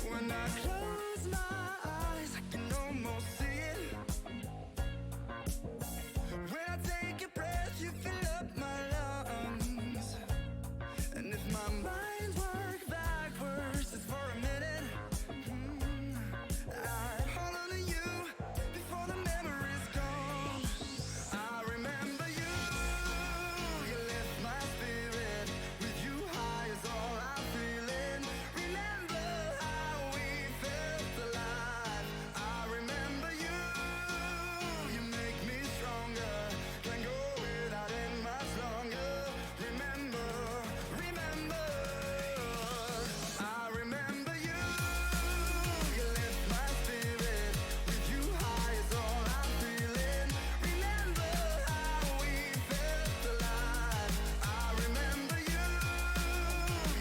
When I close my eyes, I can almost see it. When I take a breath, you fill up my lungs. And if my mind worked backwards just for a minute, I'd hold on to you before the memory's gone. I remember you, you lift my spirit. With you high is all I'm feeling. Remember how we felt alive. I remember you, you make me stronger. Can't go without it much longer. Remember, remember, I remember you, you lift my spirit. With you high is all I'm feeling. Remember how we felt alive. I remember you,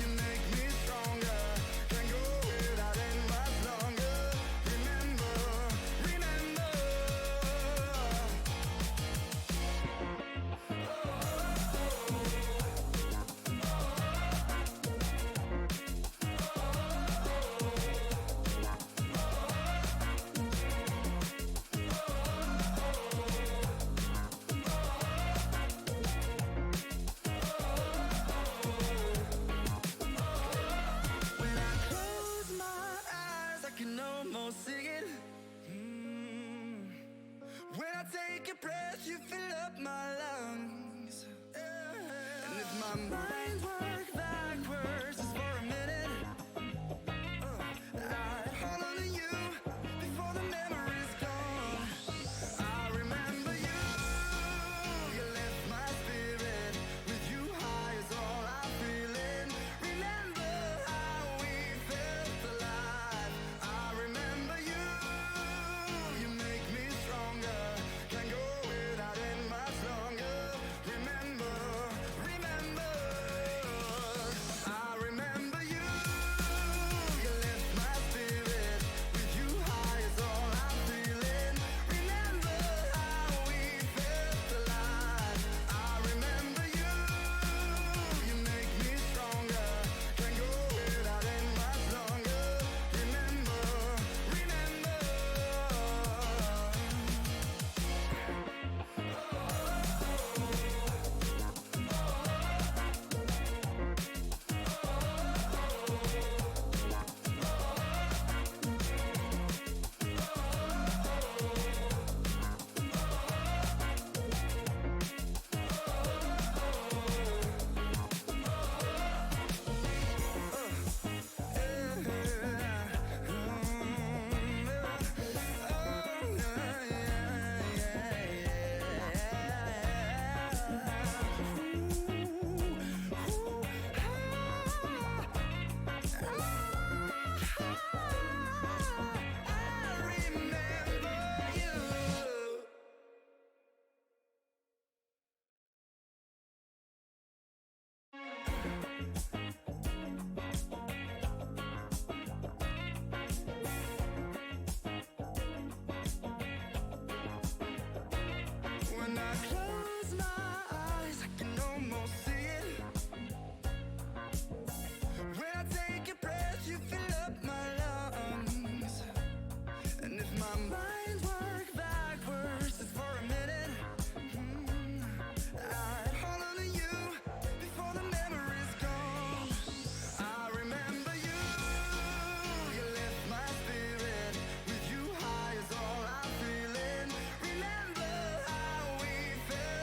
you make me stronger. Can't go without it much longer. Remember, remember. When I close my eyes, I can almost see it. When I take a breath, you fill up my lungs. And if my mind worked backwards just for a minute, I'd hold on to you before the memory's gone. I remember you, you lift my spirit. With you high is all I'm feeling. Remember how we felt alive. I remember you, you make me stronger. Can't go without it much longer. Remember, remember, I remember you, you lift my spirit. With you high is all I'm feeling. Remember how we felt alive. I remember you, you make me stronger. Can't go without it much longer. Remember, remember. When I close my eyes, I can almost see it. When I take a breath, you fill up my lungs. And if my mind worked backwards just for a minute, I'd hold on to you before the memory's gone. I remember you, you lift my spirit. With you high is all I'm feeling. Remember how we felt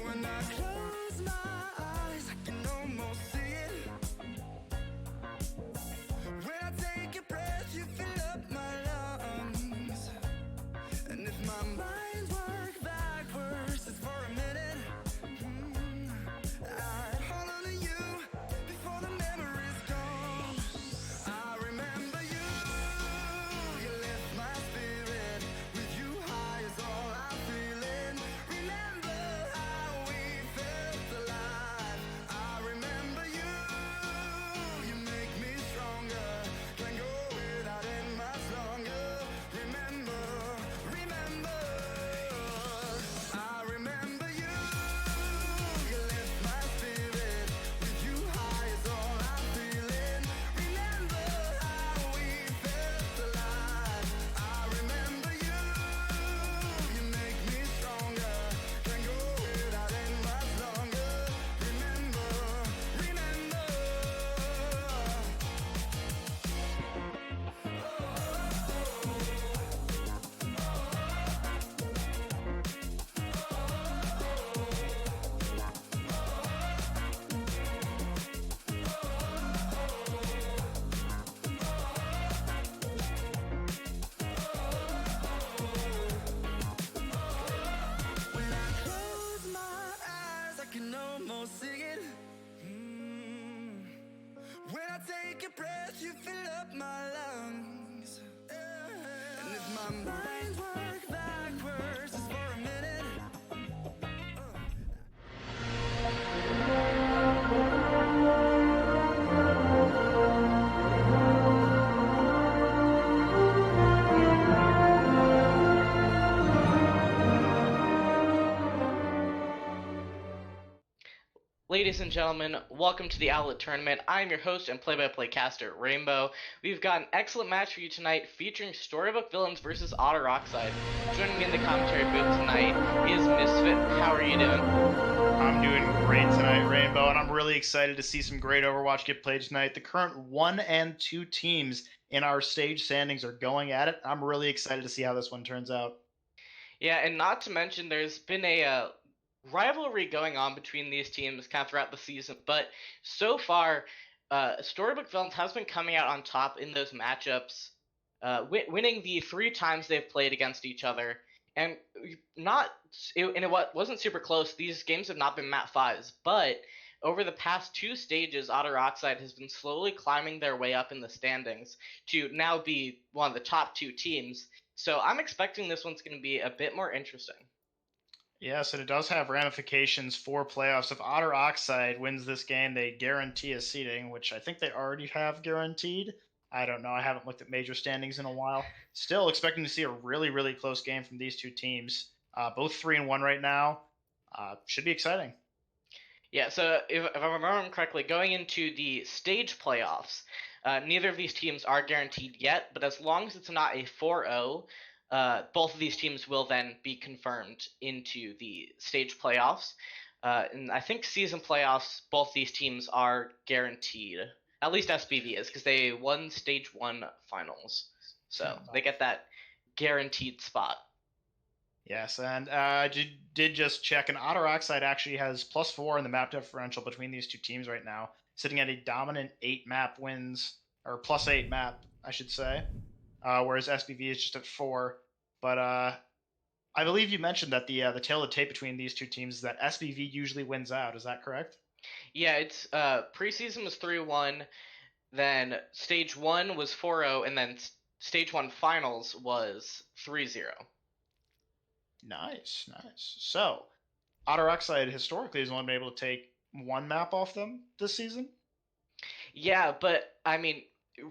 When I close my eyes, I can almost see it. When I take a breath, you fill up my lungs. And if my mind worked backwards just for a minute, I'd hold on to you before the memory's gone. I remember you, you lift my spirit. With you high is all I'm feeling. Remember how we felt alive. I remember you, you make me stronger. Can't go without it much longer. Remember, remember, I remember you, you lift my spirit. With you high is all I'm feeling. Remember how we felt alive. I remember you, you make me stronger. Can't go without it much longer. Remember, remember. When I close my eyes, I can almost see it. When I take a breath, you fill up my lungs. And if my mind worked backwards just for a minute. Ladies and gentlemen, welcome to the Owlet Tournament. I'm your host and play-by-play caster, Rainbow. We've got an excellent match for you tonight featuring Storybook villains versus Otter Oxide. Joining me in the commentary booth tonight is Misfit. How are you doing? I'm doing great tonight, Rainbow, and I'm really excited to see some great Overwatch get played tonight. The current 1 and 2 teams in our stage standings are going at it. I'm really excited to see how this one turns out. Yeah, and not to mention there's been a rivalry going on between these teams kind of throughout the season, but so far, Storybook Villains has been coming out on top in those matchups, winning the 3 times they've played against each other, and it wasn't super close. These games have not been map 5s, but over the past 2 stages, Otter Oxide has been slowly climbing their way up in the standings to now be one of the top 2 teams. So I'm expecting this one's going to be a bit more interesting. Yes, and it does have ramifications for playoffs. If Otter Oxide wins this game, they guarantee a seeding, which I think they already have guaranteed. I don't know. I haven't looked at major standings in a while. Still expecting to see a really, really close game from these two teams. Both 3-1 right now. Should be exciting. Yeah, so if I remember correctly, going into the stage playoffs, neither of these teams are guaranteed yet, but as long as it's not a 4-0, both of these teams will then be confirmed into the stage playoffs. And I think season playoffs, both these teams are guaranteed. At least SBV is, because they won stage 1 finals. So they get that guaranteed spot. Yes, and I did just check, and Otter Oxide actually has +4 in the map differential between these two teams right now, sitting at a dominant 8 map wins, or +8 map, I should say, whereas SBV is just at 4. But I believe you mentioned that the tale of the tape between these two teams is that SBV usually wins out. Is that correct? Yeah, it's preseason was 3-1, then stage 1 was 4-0, and then stage 1 finals was 3-0. Nice, nice. So, Otter Oxide historically has only been able to take 1 map off them this season. Yeah, but I mean,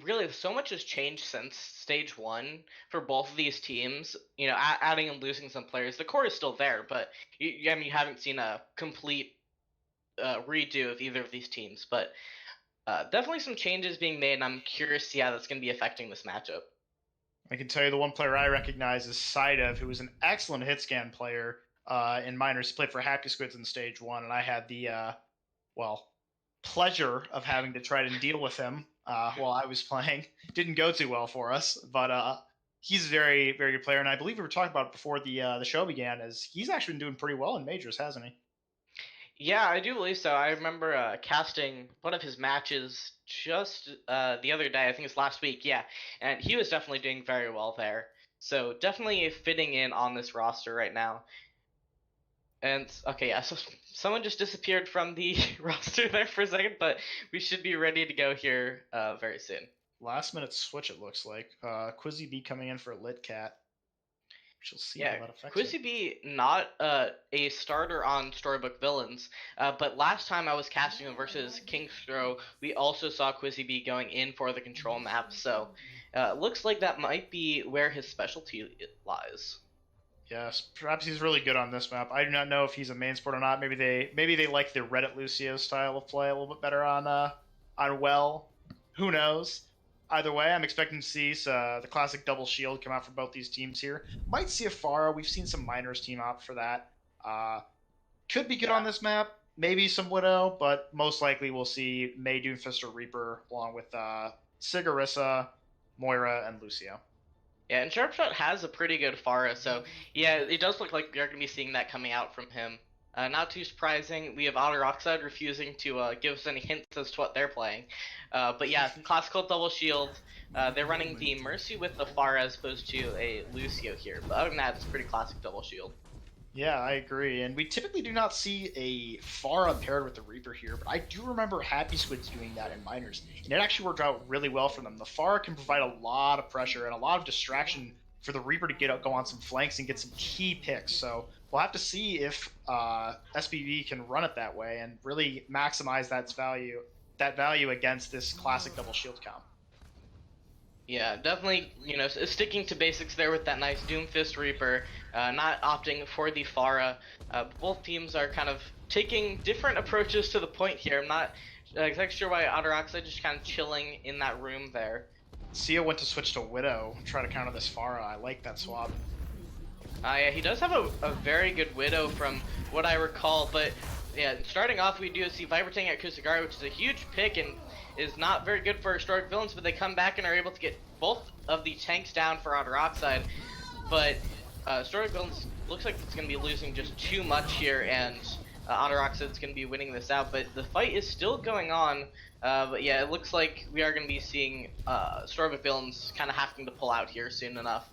really, so much has changed since stage 1 for both of these teams. You know, adding and losing some players. The core is still there, but I mean, you haven't seen a complete redo of either of these teams. But definitely some changes being made, and I'm curious to see how that's going to be affecting this matchup. I can tell you the one player I recognize is Sidev, who was an excellent hit scan player in minors. He played for Happy Squids in stage 1, and I had the pleasure of having to try to deal with him while I was playing. Didn't go too well for us, but he's a very, very good player, and I believe we were talking about it before the show began, as he's actually been doing pretty well in majors, hasn't he? Yeah, I do believe so. I remember casting one of his matches just the other day. I think it's last week. Yeah, and he was definitely doing very well there. So definitely fitting in on this roster right now. And okay, yeah, so someone just disappeared from the roster there for a second, but we should be ready to go here very soon. Last minute switch, it looks like. Quizzy B coming in for Lit Cat. We shall see Yeah, how that affects Quizzy it. B not a starter on Storybook Villains, but last time I was casting him versus King's Throw, we also saw Quizzy B going in for the control map, so looks like that might be where his specialty lies. Yes, perhaps he's really good on this map. I do not know if he's a main sport or not. Maybe they like the Reddit Lucio style of play a little bit better on Well. Who knows? Either way, I'm expecting to see the classic double shield come out for both these teams here. Might see a Pharah. We've seen some minors team opt for that. Could be good on this map. Maybe some Widow, but most likely we'll see May, Doomfist, or Reaper along with Sigarissa, Moira, and Lucio. Yeah, and Sharpshot has a pretty good Pharah, so yeah, it does look like you're going to be seeing that coming out from him. Not too surprising, we have Otter Oxide refusing to give us any hints as to what they're playing. But yeah, classical double shield. They're running the Mercy with the Pharah as opposed to a Lucio here. But other than that, it's a pretty classic double shield. Yeah, I agree. And we typically do not see a Pharah paired with the Reaper here, but I do remember Happy Squids doing that in minors, and it actually worked out really well for them. The Pharah can provide a lot of pressure and a lot of distraction for the Reaper to go on some flanks and get some key picks. So we'll have to see if SPV can run it that way and really maximize that value against this classic double shield comp. Yeah, definitely, sticking to basics there with that nice Doomfist Reaper, not opting for the Pharah. Both teams are kind of taking different approaches to the point here. I'm not exactly sure why Otter Oxide just kind of chilling in that room there. Sia went to switch to Widow, try to counter this Pharah. I like that swap. Yeah, he does have a very good Widow from what I recall, but yeah, starting off we do see Viper taking out Kusagari, which is a huge pick and is not very good for historic villains, but they come back and are able to get both of the tanks down for Otter Oxide. But historic villains looks like it's going to be losing just too much here, and Otter Oxide's going to be winning this out. But the fight is still going on. But yeah, it looks like we are going to be seeing historic villains kind of having to pull out here soon enough.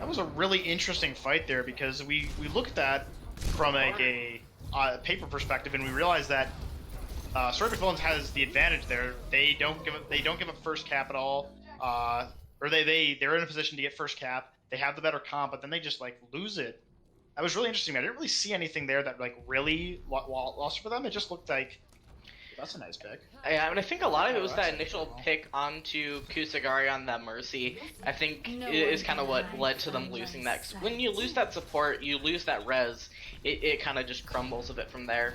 That was a really interesting fight there because we looked at that from a paper perspective, and we realized that StoryBook Villains has the advantage there. They don't give up first cap at all, or they're in a position to get first cap. They have the better comp, but then they just like lose it. That was really interesting. I didn't really see anything there that like really lost for them. It just looked like that's a nice pick. Yeah, I mean, I think a lot of it was that initial pick onto Kusagari on that Mercy. I think is kind of what led to them losing that. 'Cause when you lose that support, you lose that res. It kind of just crumbles a bit from there.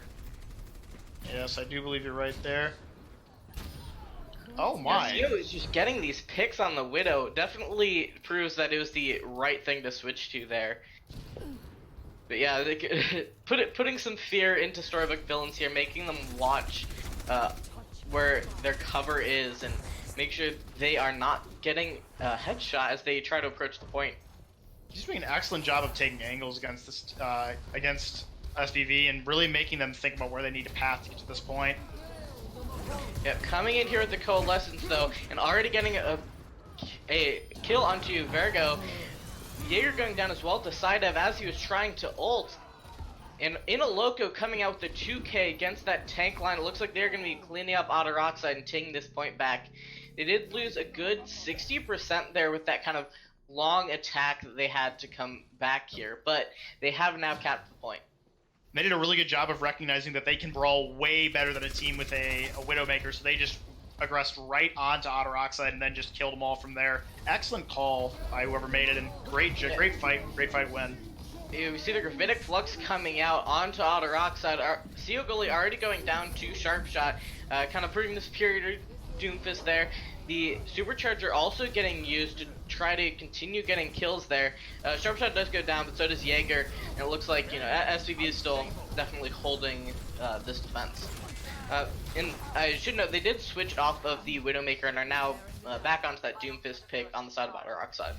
Yes, I do believe you're right there. Oh my! Yeah, Zio is just getting these picks on the Widow. Definitely proves that it was the right thing to switch to there. But yeah, putting some fear into Storybook Villains here, making them watch where their cover is and make sure they are not getting a headshot as they try to approach the point. He's doing an excellent job of taking angles against this against SPV and really making them think about where they need to path to get to this point. Yep, coming in here with the Coalescence though, and already getting a kill onto Virgo. Jaeger going down as well to Sidev as he was trying to ult. And in a Loco coming out with the 2K against that tank line, it looks like they're going to be cleaning up Otter Oxide and taking this point back. They did lose a good 60% there with that kind of long attack that they had to come back here, but they have now capped the point. They did a really good job of recognizing that they can brawl way better than a team with a Widowmaker, so they just aggressed right onto Otter Oxide and then just killed them all from there. Excellent call by whoever made it, and great fight win. We see the Gravitic Flux coming out onto Otter Oxide. Seal Gully already going down to Sharpshot, kind of proving the superior Doomfist there. The Supercharger also getting used to try to continue getting kills there. Sharpshot does go down, but so does Jaeger, and it looks like, SPV is still definitely holding this defense. And I should note, they did switch off of the Widowmaker and are now back onto that Doomfist pick on the side of Otter Oxide.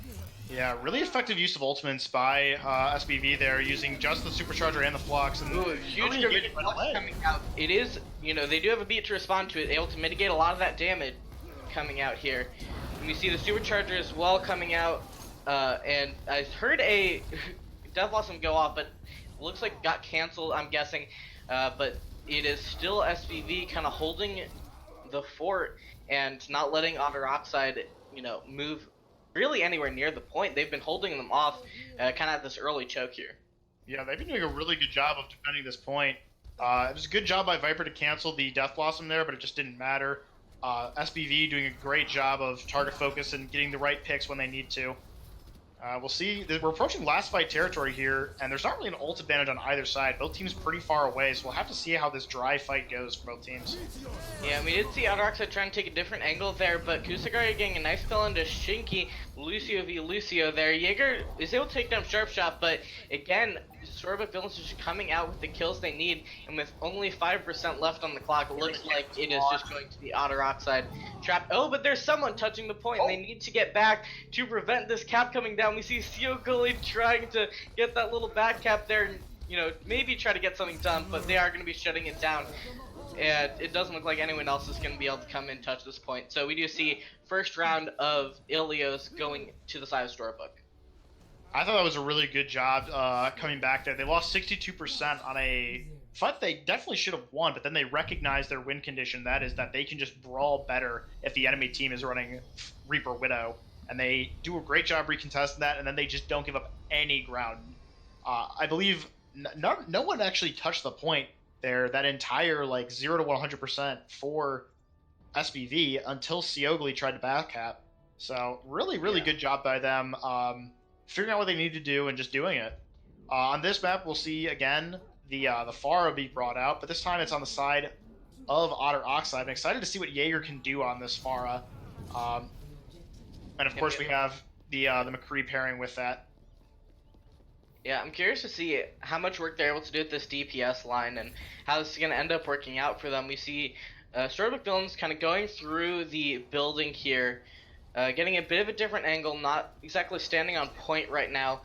Yeah, really effective use of ultimates by SBV there, using just the supercharger and the flux. And Ooh, huge really gravitic good right flux away. coming out. It is, they do have a beat to respond to it, able to mitigate a lot of that damage coming out here. And we see the supercharger as well coming out, and I heard a Death Blossom go off, but looks like it got canceled, I'm guessing. But it is still SVV kind of holding the fort and not letting Otter Oxide, move really anywhere near the point. They've been holding them off, kind of at this early choke here. Yeah, they've been doing a really good job of defending this point. It was a good job by Viper to cancel the Death Blossom there, but it just didn't matter. SBV doing a great job of target focus and getting the right picks when they need to. We'll see. We're approaching last fight territory here, and there's not really an ult advantage on either side. Both teams pretty far away, so we'll have to see how this dry fight goes for both teams. Yeah, we did see Otter Oxide trying to take a different angle there, but Kusagari getting a nice kill into Shinky, Lucio v Lucio there. Jaeger is able to take down Sharp Shot, but again, StoryBook Villains is just coming out with the kills they need, and with only 5% left on the clock, it looks like it is just going to be Otter Oxide trapped. Oh, but there's someone touching the point, and they need to get back to prevent this cap coming down. We see Seo Gully trying to get that little back cap there, and maybe try to get something done, but they are going to be shutting it down. And it doesn't look like anyone else is going to be able to come in and touch this point. So we do see first round of Ilios going to the side of StoryBook. I thought that was a really good job coming back there. They lost 62% on a fight they definitely should have won, but then they recognized their win condition. That is that they can just brawl better if the enemy team is running Reaper Widow. And they do a great job recontesting that, and then they just don't give up any ground. I believe no one actually touched the point there, that entire 0 to 100% for SBV until Seogly tried to backcap. So really good job by them. Figuring out what they need to do and just doing it. On this map, we'll see again the Pharah be brought out, but this time it's on the side of Otter Oxide. I'm excited to see what Jaeger can do on this Pharah. And of course, we have the McCree pairing with that. Yeah, I'm curious to see how much work they're able to do with this DPS line and how this is going to end up working out for them. We see StoryBook Villains kind of going through the building here, getting a bit of a different angle, not exactly standing on point right now.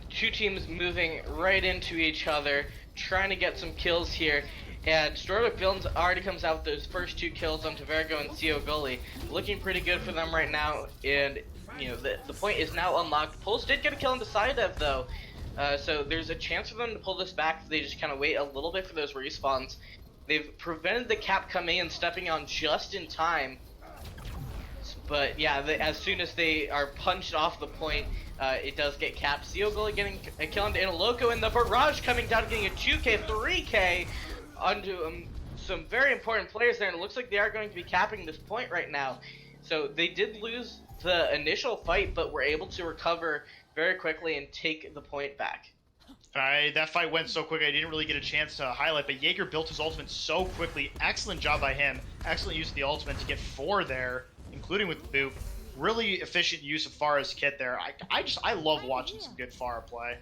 Two teams moving right into each other, trying to get some kills here. And StoryBook Villains already comes out with those first two kills on Tavergo and Seo Gully. Looking pretty good for them right now, and the point is now unlocked. Pulse did get a kill on the side of though, so there's a chance for them to pull this back if they just kind of wait a little bit for those respawns. They've prevented the cap coming and stepping on just in time. But yeah, as soon as they are punched off the point, it does get capped. Seo Gully getting a kill into Inaloco, and the barrage coming down, getting a 2k, 3k onto some very important players there, and it looks like they are going to be capping this point right now. So they did lose the initial fight, but were able to recover very quickly and take the point back. That fight went so quick I didn't really get a chance to highlight, but Jaeger built his ultimate so quickly. Excellent job by him. Excellent use of the ultimate to get 4 there, including with Boop. Really efficient use of Pharah's kit there. I love watching some good Pharah play.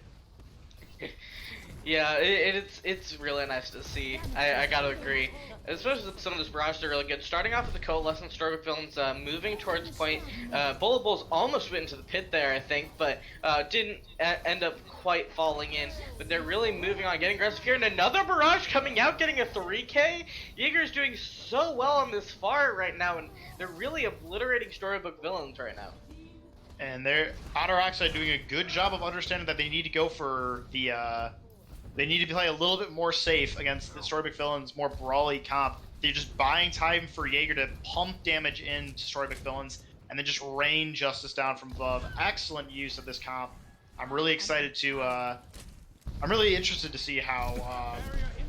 Yeah, it's really nice to see. I gotta agree. Especially with some of this barrage, they're really good. Starting off with the Coalescent StoryBook Villains, moving towards point. Bullet Bulls almost went into the pit there, I think, but didn't end up quite falling in. But they're really moving on, getting aggressive here. And another barrage coming out, getting a 3k. Jaeger's doing so well on this far right now, and they're really obliterating StoryBook Villains right now. And they're Otter Oxide doing a good job of understanding that they need to go for the they need to play a little bit more safe against the StoryBook Villains' more brawly comp. They're just buying time for Jaeger to pump damage into StoryBook Villains and then just rain justice down from above. Excellent use of this comp. I'm really excited to I'm really interested to see how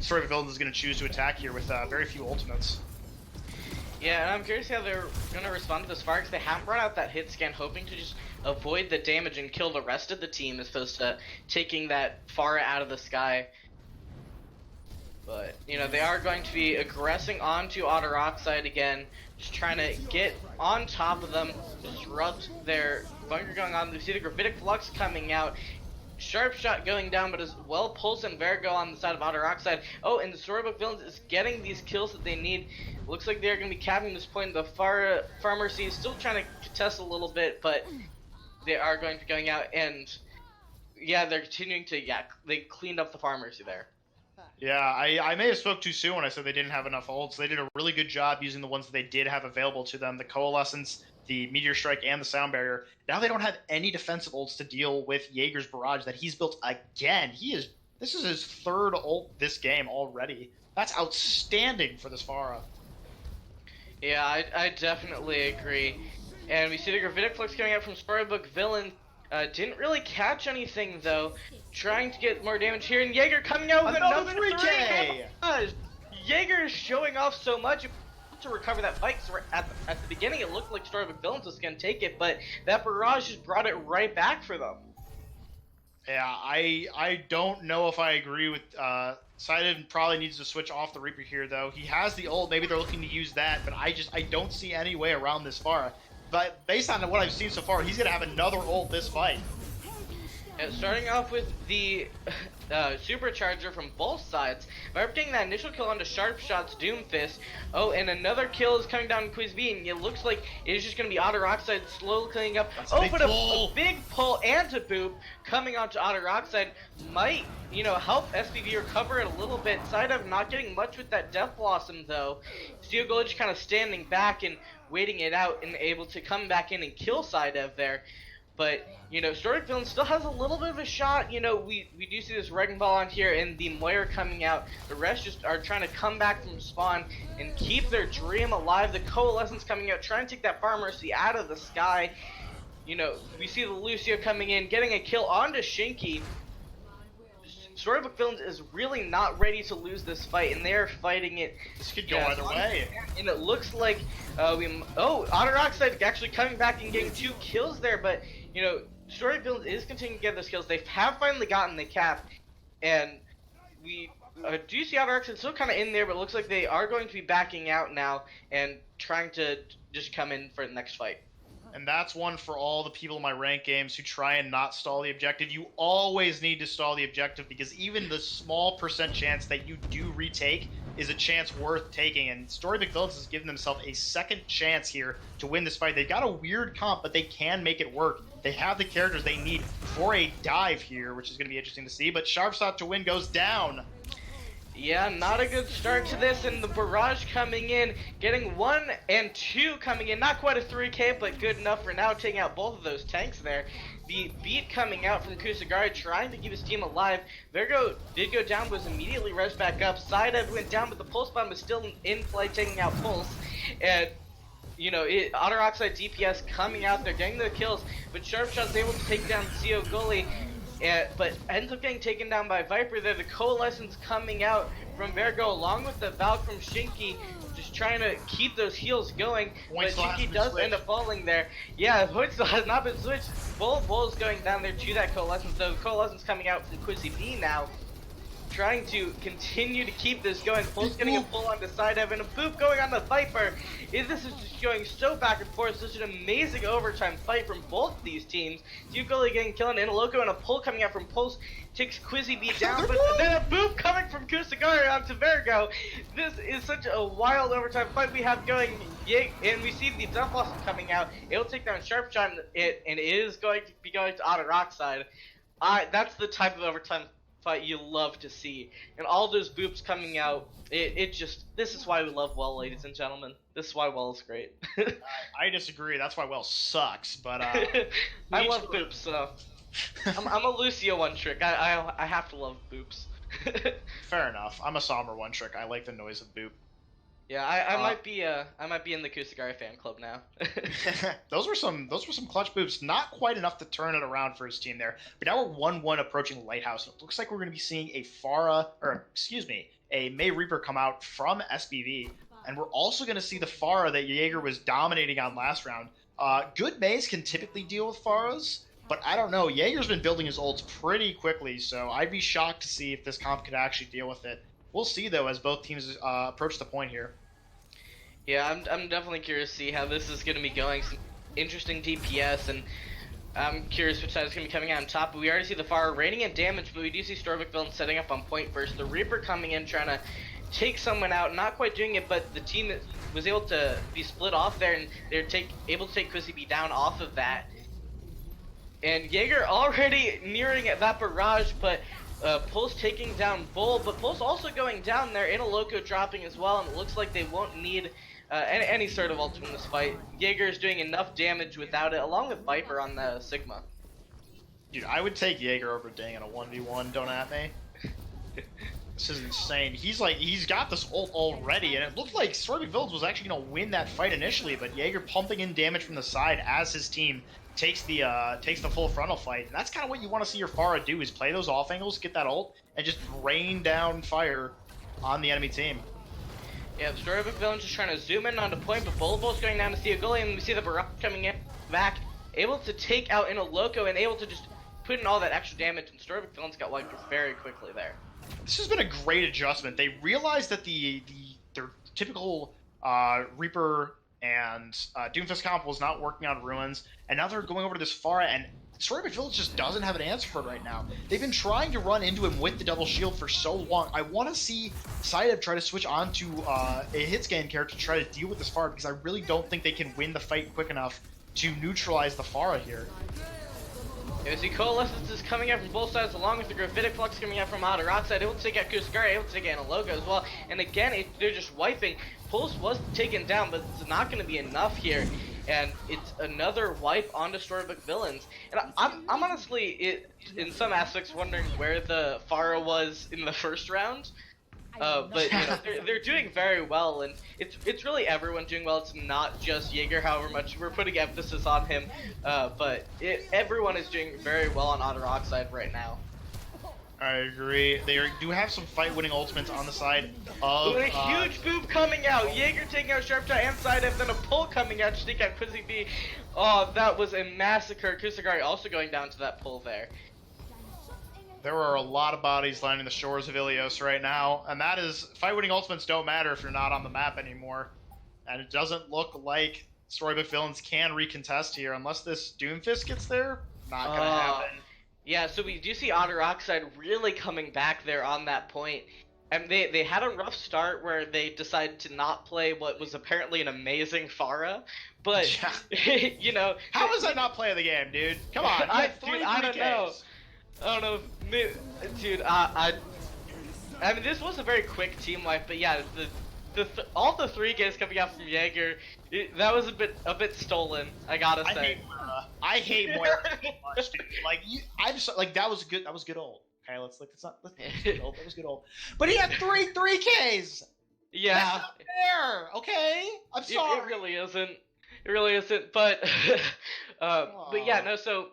StoryBook Villains is going to choose to attack here with very few ultimates. Yeah, and I'm curious how they're going to respond to this fire, because they haven't brought out that hit scan, hoping to just avoid the damage and kill the rest of the team as opposed to taking that far out of the sky. But, they are going to be aggressing onto Otter Oxide again, just trying to get on top of them, disrupt their bunker going on. We see the Gravitic Flux coming out, Sharp Shot going down, but as well Pulse and Vergo on the side of Otter Oxide. Oh, and the StoryBook Villains is getting these kills that they need. Looks like they're going to be capping this point. The Pharmacy is still trying to contest a little bit, but they are going to be going out, and yeah, they're continuing to, they cleaned up the Pharmacy there. Yeah, I may have spoke too soon when I said they didn't have enough ults. They did a really good job using the ones that they did have available to them, the Coalescence, the Meteor Strike, and the Sound Barrier. Now they don't have any defensive ults to deal with Jaeger's Barrage that he's built again. This is his third ult this game already. That's outstanding for this Pharah. Yeah, I definitely agree. And we see the Gravitic Flux coming out from StoryBook Villain. Didn't really catch anything though. Trying to get more damage here, and Jaeger coming out with another 3K! Jaeger is showing off so much to recover that fight, because at the beginning it looked like StoryBook Villains was going to take it, but that barrage just brought it right back for them. Yeah, I don't know if I agree with Sidon probably needs to switch off the Reaper here though. He has the ult, maybe they're looking to use that, but I don't see any way around this Pharah. But based on what I've seen so far, he's gonna have another ult this fight. And starting off with the supercharger from both sides, Viper getting that initial kill onto Sharp Shot's Doomfist. Oh, and another kill is coming down to Quiz B, and it looks like it is just going to be Otter Oxide slowly cleaning up. That's a big pull and a boop coming onto Otter Oxide might, help SPV recover it a little bit. Side of not getting much with that Death Blossom though. Steel Gold just kind of standing back and waiting it out and able to come back in and kill Side of there. But, StoryBook Villain still has a little bit of a shot. We do see this Wrecking Ball on here and the Moira coming out. The rest just are trying to come back from spawn and keep their dream alive. The Coalescence coming out, trying to take that Pharmacy out of the sky. We see the Lucio coming in, getting a kill onto Shinky. StoryBook Villains is really not ready to lose this fight, and they are fighting it. This could go either way. And it looks like Otter Oxide actually coming back and getting 2 kills there, but StoryBook Villains is continuing to get those kills. They have finally gotten the cap, and we do see Otter Oxide still kind of in there, but it looks like they are going to be backing out now and trying to just come in for the next fight. And that's one for all the people in my ranked games who try and not stall the objective. You always need to stall the objective, because even the small % chance that you do retake is a chance worth taking. And StoryBook Villains has given themselves a second chance here to win this fight. They've got a weird comp, but they can make it work. They have the characters they need for a dive here, which is going to be interesting to see. But Sharp Shot to win goes down. Yeah, not a good start to this, and the barrage coming in, getting 1 and 2 coming in, not quite a 3K, but good enough for now, taking out both of those tanks there. The beat coming out from Kusagari, trying to keep his team alive. Vergo did go down, but was immediately rushed back up. Side went down, but the Pulse Bomb was still in play, taking out Pulse. And Otter Oxide DPS coming out there, getting the kills, but Sharp Shot's able to take down CO Gully. But ends up getting taken down by Viper there. The Coalescence coming out from Vergo along with the Valk from Shinky, just trying to keep those heals going. But Shinky does end up falling there. Yeah, the point still has not been switched. Both Bulls going down there to that Coalescence. So the Coalescence coming out from Quizzy B now, trying to continue to keep this going. Pulse getting a pull on the side of, and a boop going on the Viper. This is just going so back and forth. Such an amazing overtime fight from both these teams. Gully getting killed, and a Loco and a pull coming out from Pulse takes Quizzy B down, but then a boop coming from Kusagari onto Vergo. This is such a wild overtime fight we have going. And we see the Death Blossom coming out. It'll take down Sharp Shot, and it is going to be going to Otter Oxide. That's the type of overtime fight you love to see, and all those boops coming out. This is why we love Well, ladies and gentlemen. This is why Well is great. I disagree. That's why Well sucks. But I love boops. So I'm a Lucio one trick. I have to love boops. Fair enough. I'm a Somber one trick. I like the noise of boop. Yeah, I might be in the Kusagari fan club now. Those were some clutch boops. Not quite enough to turn it around for his team there. But now we're 1-1 approaching Lighthouse. It looks like we're going to be seeing a May Reaper come out from SBV, and we're also going to see the Pharah that Jaeger was dominating on last round. Good Mays can typically deal with Pharahs, but I don't know. Jaeger's been building his ults pretty quickly, so I'd be shocked to see if this comp could actually deal with it. We'll see, though, as both teams approach the point here. Yeah, I'm definitely curious to see how this is going to be going. Some interesting DPS, and I'm curious which side is going to be coming out on top, but we already see the Far raining in damage, but we do see StoryBook villain setting up on point first. The Reaper coming in, trying to take someone out, not quite doing it, but the team that was able to be split off there, and they're able to take Quizzy B down off of that. And Jaeger already nearing that barrage, but Pulse taking down Bull, but Pulse also going down there, in a Loco dropping as well, and it looks like they won't need any sort of ult in this fight. Jaeger is doing enough damage without it, along with Viper on the Sigma. Dude, I would take Jaeger over Ding in a 1v1, don't at me. This is insane. He's got this ult already, and it looked like StoryBook Village was actually going to win that fight initially, but Jaeger pumping in damage from the side as his team takes the full frontal fight. And that's kind of what you want to see your Pharah do, is play those off angles, get that ult, and just rain down fire on the enemy team. Yeah, StoryBook Villain just trying to zoom in onto point, but Bull's going down to see a goalie, and we see the barrage coming in back, able to take out in a Loco, and able to just put in all that extra damage, and StoryBook Villain's got wiped very quickly there. This has been a great adjustment. They realized that their typical Reaper and Doomfist comp was not working on Ruins, and now they're going over to this Pharah, and StoryBook Village just doesn't have an answer for it right now. They've been trying to run into him with the double shield for so long. I want to see Sidev try to switch onto a hitscan character to try to deal with this Pharah, because I really don't think they can win the fight quick enough to neutralize the Pharah here. You see Coalescence is coming out from both sides, along with the Gravitic Flux coming out from Otter. Oxide able to take out Kusagari, able to take out a Logo as well. And again, they're just wiping. Pulse was taken down, but it's not going to be enough here. And it's another wipe onto StoryBook Villains. And I'm honestly, in some aspects, wondering where the Pharah was in the first round. But you know, they're doing very well, and it's really everyone doing well. It's not just Jaeger, however much we're putting emphasis on him, but everyone is doing very well on Otter Oxide right now. I agree. They do have some fight-winning ultimates on the side of... With a huge boop coming out, Jaeger taking out Sharpshot and Sidev, then a pull coming out to take out Quizzy B. Oh, that was a massacre. Kusagari also going down to that pull there. There are a lot of bodies lining the shores of Ilios right now, and that is, fight-winning ultimates don't matter if you're not on the map anymore. And it doesn't look like StoryBook Villains can recontest here unless this Doomfist gets there. Not gonna happen. Yeah, so we do see Otter Oxide really coming back there on that point. And they had a rough start where they decided to not play what was apparently an amazing Pharah, but you know, how was that not play of the game, dude? Come on, I don't know. I don't know, dude. I mean, this was a very quick team wipe, but yeah, all the 3 games coming out from Jaeger, that was a bit stolen. I gotta say. I hate Moira so much, dude. Like, I'm so, like, that was good. That was good old. Okay, let's that was good old. That was good old. But he had 3 Ks. Yeah. That's not fair. Okay, I'm sorry. It really isn't. It really isn't. But but yeah, no. So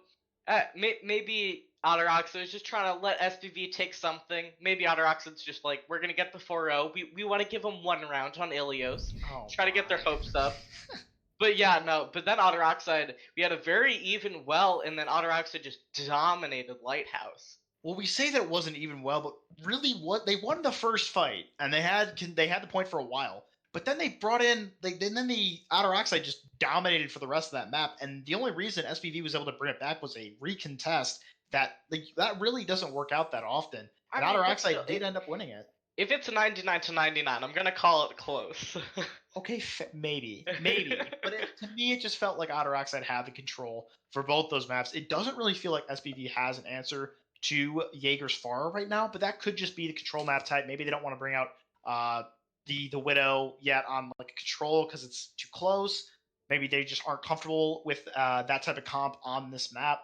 maybe Otter Oxide is just trying to let SPV take something. Maybe Otter Oxide's just like, we're gonna get the 4-0. We want to give them 1 round on Ilios. Try to get their hopes up. But yeah, no. But then Otter Oxide, we had a very even well, and then Otter Oxide just dominated Lighthouse. Well, we say that it wasn't even well, but really, what they won the first fight, and they had the point for a while. But then they brought in, then the Otter Oxide just dominated for the rest of that map, and the only reason SPV was able to bring it back was a recontest. That really doesn't work out that often. And Otter Oxide did end up winning it. If it's a 99-99, I'm gonna call it close. Okay, maybe. But to me, it just felt like Otter Oxide had the control for both those maps. It doesn't really feel like SPV has an answer to Jaeger's Pharah right now, but that could just be the control map type. Maybe they don't want to bring out the Widow yet on like control because it's too close. Maybe they just aren't comfortable with that type of comp on this map.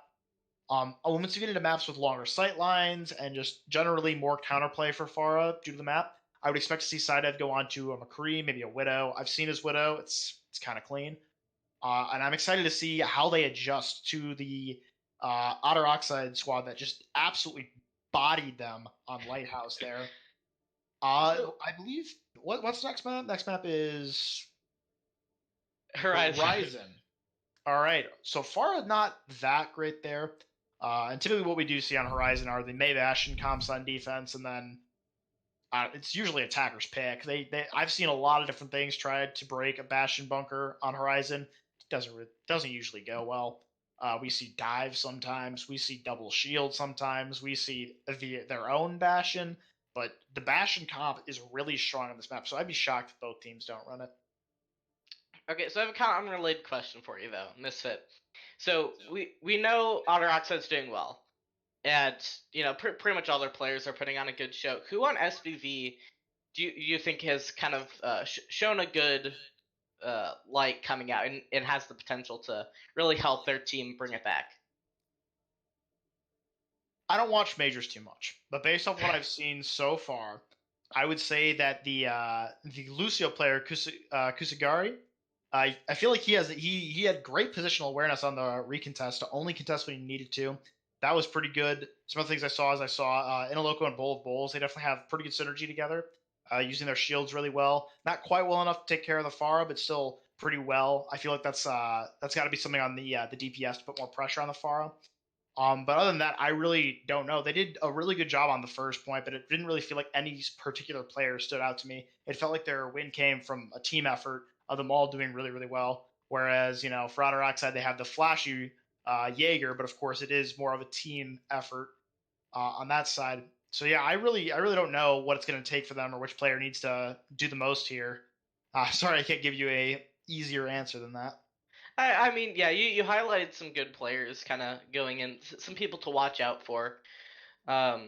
Once you get into maps with longer sight lines and just generally more counterplay for Pharah due to the map, I would expect to see Sidev go on to a McCree, maybe a Widow. I've seen his Widow; it's kind of clean, and I'm excited to see how they adjust to the Otter Oxide squad that just absolutely bodied them on Lighthouse there. I believe what's the next map? Next map is Horizon. All right, so Pharah not that great there. And typically what we do see on Horizon are the May Bastion comps on defense, and then it's usually attacker's pick. I've seen a lot of different things tried to break a Bastion bunker on Horizon. It doesn't usually go well. We see dive sometimes. We see double shield sometimes. We see their own Bastion. But the Bastion comp is really strong on this map, so I'd be shocked if both teams don't run it. Okay, so I have a kind of unrelated question for you though, Misfit. So we know Otter Oxide's doing well, and pretty much all their players are putting on a good show. Who on SBV do you think has kind of shown a good light coming out and has the potential to really help their team bring it back? I don't watch majors too much, but based off what I've seen so far, I would say that the Lucio player Kusugari, I feel like he had great positional awareness on the recontest to only contest when he needed to. That was pretty good. Some of the things I saw Inaloco and Bowl of Bowls. They definitely have pretty good synergy together, using their shields really well. Not quite well enough to take care of the Pharah, but still pretty well. I feel like that's got to be something on the DPS to put more pressure on the Pharah. But other than that, I really don't know. They did a really good job on the first point, but it didn't really feel like any particular player stood out to me. It felt like their win came from a team effort of them all doing really, really well. Whereas, for Otter Oxide, they have the flashy Jaeger, but of course, it is more of a team effort on that side. So yeah, I really don't know what it's going to take for them or which player needs to do the most here. Sorry, I can't give you a easier answer than that. I mean, yeah, you highlighted some good players kind of going in, some people to watch out for. But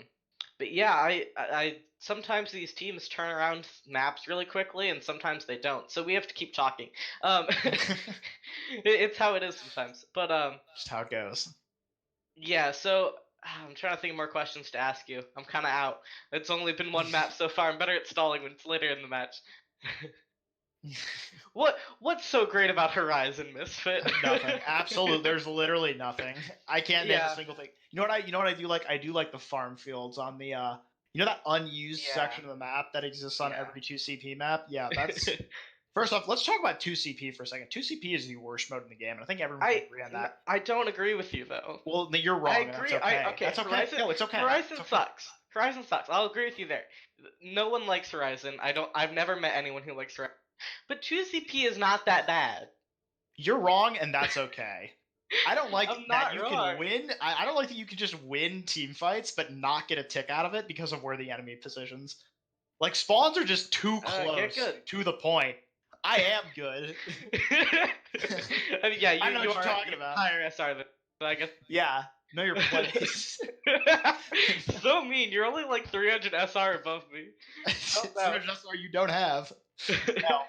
yeah, I sometimes these teams turn around maps really quickly, and sometimes they don't. So we have to keep talking. It's how it is sometimes. But Just how it goes. yeah. So I'm trying to think of more questions to ask you. I'm kind of out. It's only been one map so far. I'm better at stalling when it's later in the match. What's so great about Horizon, Misfit? Nothing. Absolutely. There's literally nothing. I can't name Yeah. a single thing. You know what I do like? I do like the farm fields on the that unused Yeah. section of the map that exists on Yeah. every 2CP map? Yeah, that's first off, let's talk about 2CP for a second. 2CP is the worst mode in the game, and I think everyone can agree on that. I don't agree with you though. Well, you're wrong. I and agree. That's okay. Okay. That's okay. Horizon, No, it's okay. Horizon It's okay. sucks. Horizon sucks. I'll agree with you there. No one likes Horizon. I've never met anyone who likes Horizon. But 2CP is not that bad. You're wrong, and that's okay. I don't like I'm that not you wrong. can win. I don't like that you can just win team fights but not get a tick out of it because of where the enemy positions. Like spawns are just too close Get good. to the point. I am good. I mean, yeah, I know you what you're are talking about. higher SR than, so I guess. Yeah, know your place. So mean. You're only like 300 SR above me. Just or you don't have. No,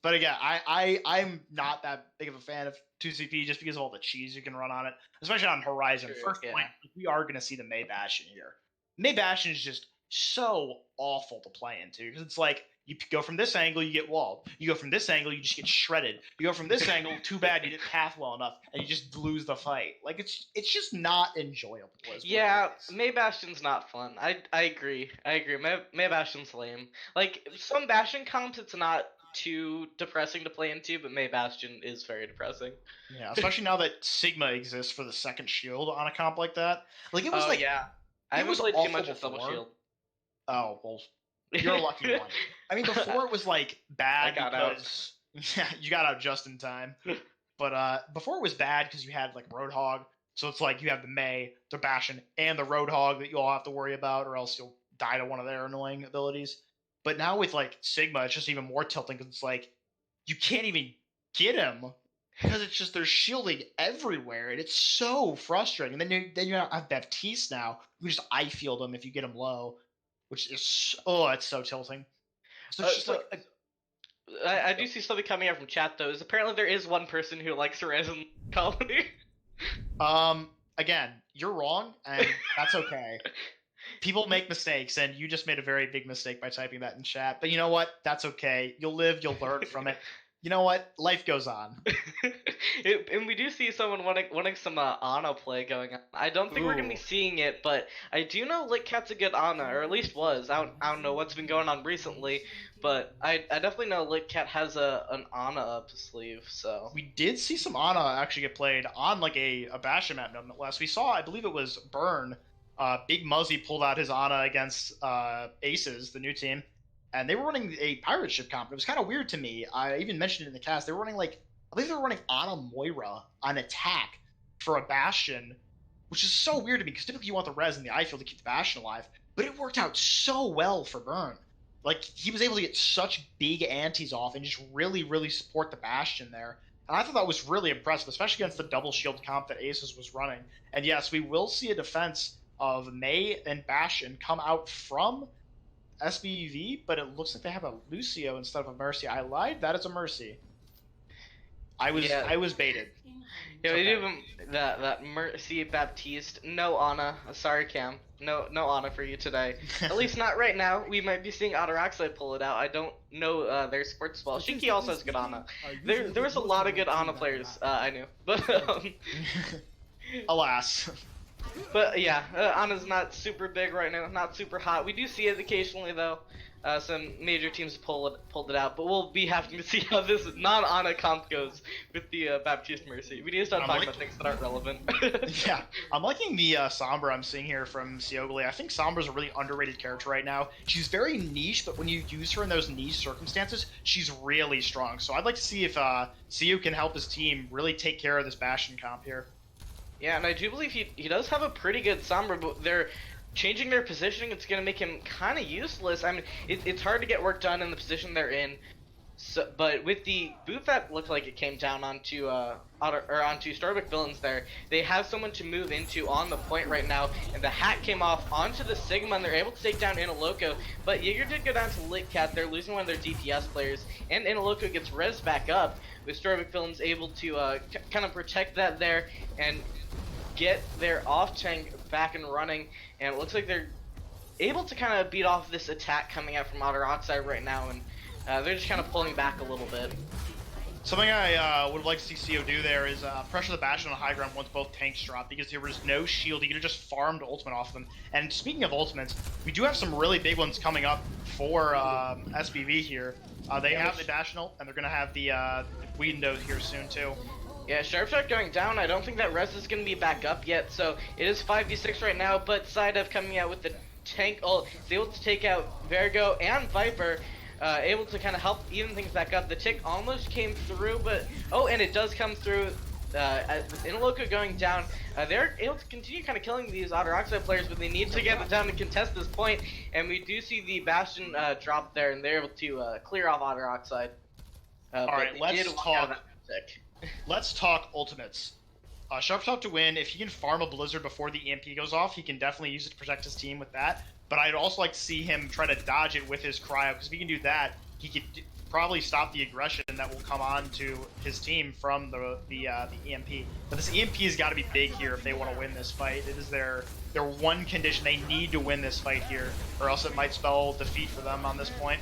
but again, I'm not that big of a fan of 2CP just because of all the cheese you can run on it, especially on Horizon. True, First yeah. point, we are going to see the May Bastion here. May Bastion is just so awful to play into because it's like you go from this angle, you get walled. You go from this angle, you just get shredded. You go from this angle, too bad you didn't path well enough, and you just lose the fight. Like it's just not enjoyable. Yeah, May Bastion's not fun. I agree. May Bastion's lame. Like some Bastion comps, it's not too depressing to play into, but May Bastion is very depressing. Yeah, especially now that Sigma exists for the second shield on a comp like that. Like it was yeah. I haven't was played too awful much with Double before. Shield. Oh well, you're a lucky one. I mean, before it was like bad I got out. because yeah, you got out just in time. But before it was bad because you had like Roadhog, so it's like you have the May, the Bastion, and the Roadhog that you all have to worry about, or else you'll die to one of their annoying abilities. But now with like Sigma, it's just even more tilting because it's like you can't even get him because it's just they're shielding everywhere, and it's so frustrating. And then you have Baptiste now. You just eye field him if you get him low, which is it's so tilting. So it's just So, like I do see something coming out from chat though. Is apparently there is one person who likes Horizon Colony. again, you're wrong, and that's okay. People make mistakes, and you just made a very big mistake by typing that in chat. But you know what? That's okay. You'll live. You'll learn from it. You know what? Life goes on. And we do see someone wanting some Ana play going on. I don't think we're gonna be Ooh. seeing it, but I do know Litcat's a good Ana, or at least was. I don't know what's been going on recently, but I definitely know Litcat has an Ana up his sleeve. So We did see some Ana actually get played on like a Bastion map nonetheless. We saw, I believe it was Burn. Big Muzzy pulled out his Ana against Aces, the new team, and they were running a pirate ship comp. It was kind of weird to me. I even mentioned it in the cast. They were running I believe they were running Ana Moira on attack for a Bastion, which is so weird to me because typically you want the res in the eye field to keep the Bastion alive, but it worked out so well for Burn. Like, he was able to get such big antis off and just really, really support the Bastion there. And I thought that was really impressive, especially against the double shield comp that Aces was running. And yes, we will see a defense of Mei and Bastion come out from SBV, but it looks like they have a Lucio instead of a Mercy. I lied. That is a Mercy. I was baited. Yeah, we do that Mercy Baptiste. No Ana. Sorry, Cam. No Ana for you today. At least not right now. We might be seeing Otter Oxide pull it out. I don't know their sports well. Shinky also has good Ana. There was a lot of good Ana players I knew, but alas. But yeah, Ana's not super big right now, not super hot. We do see it occasionally though. Some major teams pulled it out, but we'll be having to see how this non-Ana comp goes with the Baptiste Mercy. We need to start talking about things that aren't relevant. Yeah, I'm liking the Sombra I'm seeing here from Seogli. I think Sombra's a really underrated character right now. She's very niche, but when you use her in those niche circumstances, she's really strong. So I'd like to see if Seo can help his team really take care of this Bastion comp here. Yeah, and I do believe he does have a pretty good Sombra, but they're changing their positioning. It's going to make him kind of useless. I mean, it's hard to get work done in the position they're in. So, but with the boot that looked like it came down onto onto StoryBook villains there, they have someone to move into on the point right now, and the hat came off onto the Sigma, and they're able to take down Inaloco. But Jaeger did go down to Litcat. They're losing one of their DPS players, and Inaloco gets res back up, with StoryBook villains able to kind of protect that there and get their off tank back and running, and it looks like they're able to kind of beat off this attack coming out from Otter Oxide right now, and they're just kind of pulling back a little bit. Something I would like to see Seo do there is pressure the Bastion on the high ground once both tanks drop, because there was no shield. He could have just farmed ultimate off them. And speaking of ultimates, we do have some really big ones coming up for SBV here. They have the Bastion ult, and they're going to have the windows here soon too. Yeah, Sharpshot going down. I don't think that res is going to be back up yet, so it is 5v6 right now, but Sidev coming out with the tank ult is able to take out Virgo and Viper, able to kind of help even things back up. The tick almost came through, but oh, and it does come through. With Inaloco going down, they're able to continue kind of killing these Otter Oxide players, but they need to get it down to contest this point, and we do see the Bastion drop there, and they're able to clear off Otter Oxide. Alright, let's talk ultimates. Sharpshot to win. If he can farm a Blizzard before the EMP goes off, he can definitely use it to protect his team with that. But I'd also like to see him try to dodge it with his cryo, because if he can do that, he could probably stop the aggression that will come on to his team from the EMP. But this EMP has got to be big here if they want to win this fight. It is their one condition. They need to win this fight here, or else it might spell defeat for them on this point.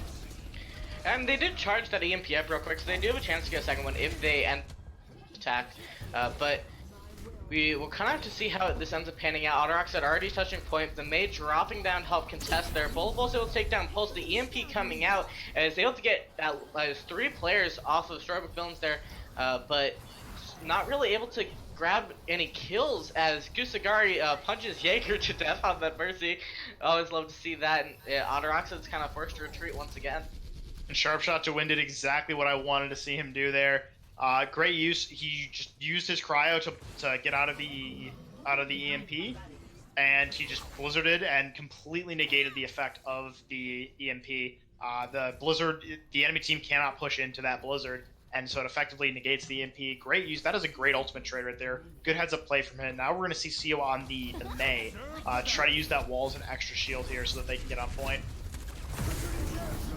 And they did charge that EMP up real quick, so they do have a chance to get a second one if they end attack. But we will kind of have to see how this ends up panning out. Otter Oxide already touching point. The Mei dropping down to help contest there. Both able to take down Pulse. The EMP coming out is able to get 3 players off of StoryBook villains there, but not really able to grab any kills as Kusagari punches Jaeger to death off that Mercy. Always love to see that. And Otter Oxide's kind of forced to retreat once again. And Sharpshot to win did exactly what I wanted to see him do there. Great use. He just used his cryo to get out of the EMP, and he just blizzarded and completely negated the effect of the EMP. The blizzard, the enemy team cannot push into that blizzard, and so it effectively negates the EMP. Great use. That is a great ultimate trade right there. Good heads up play from him. Now we're going to see Seo on the Mei try to use that wall as an extra shield here so that they can get on point.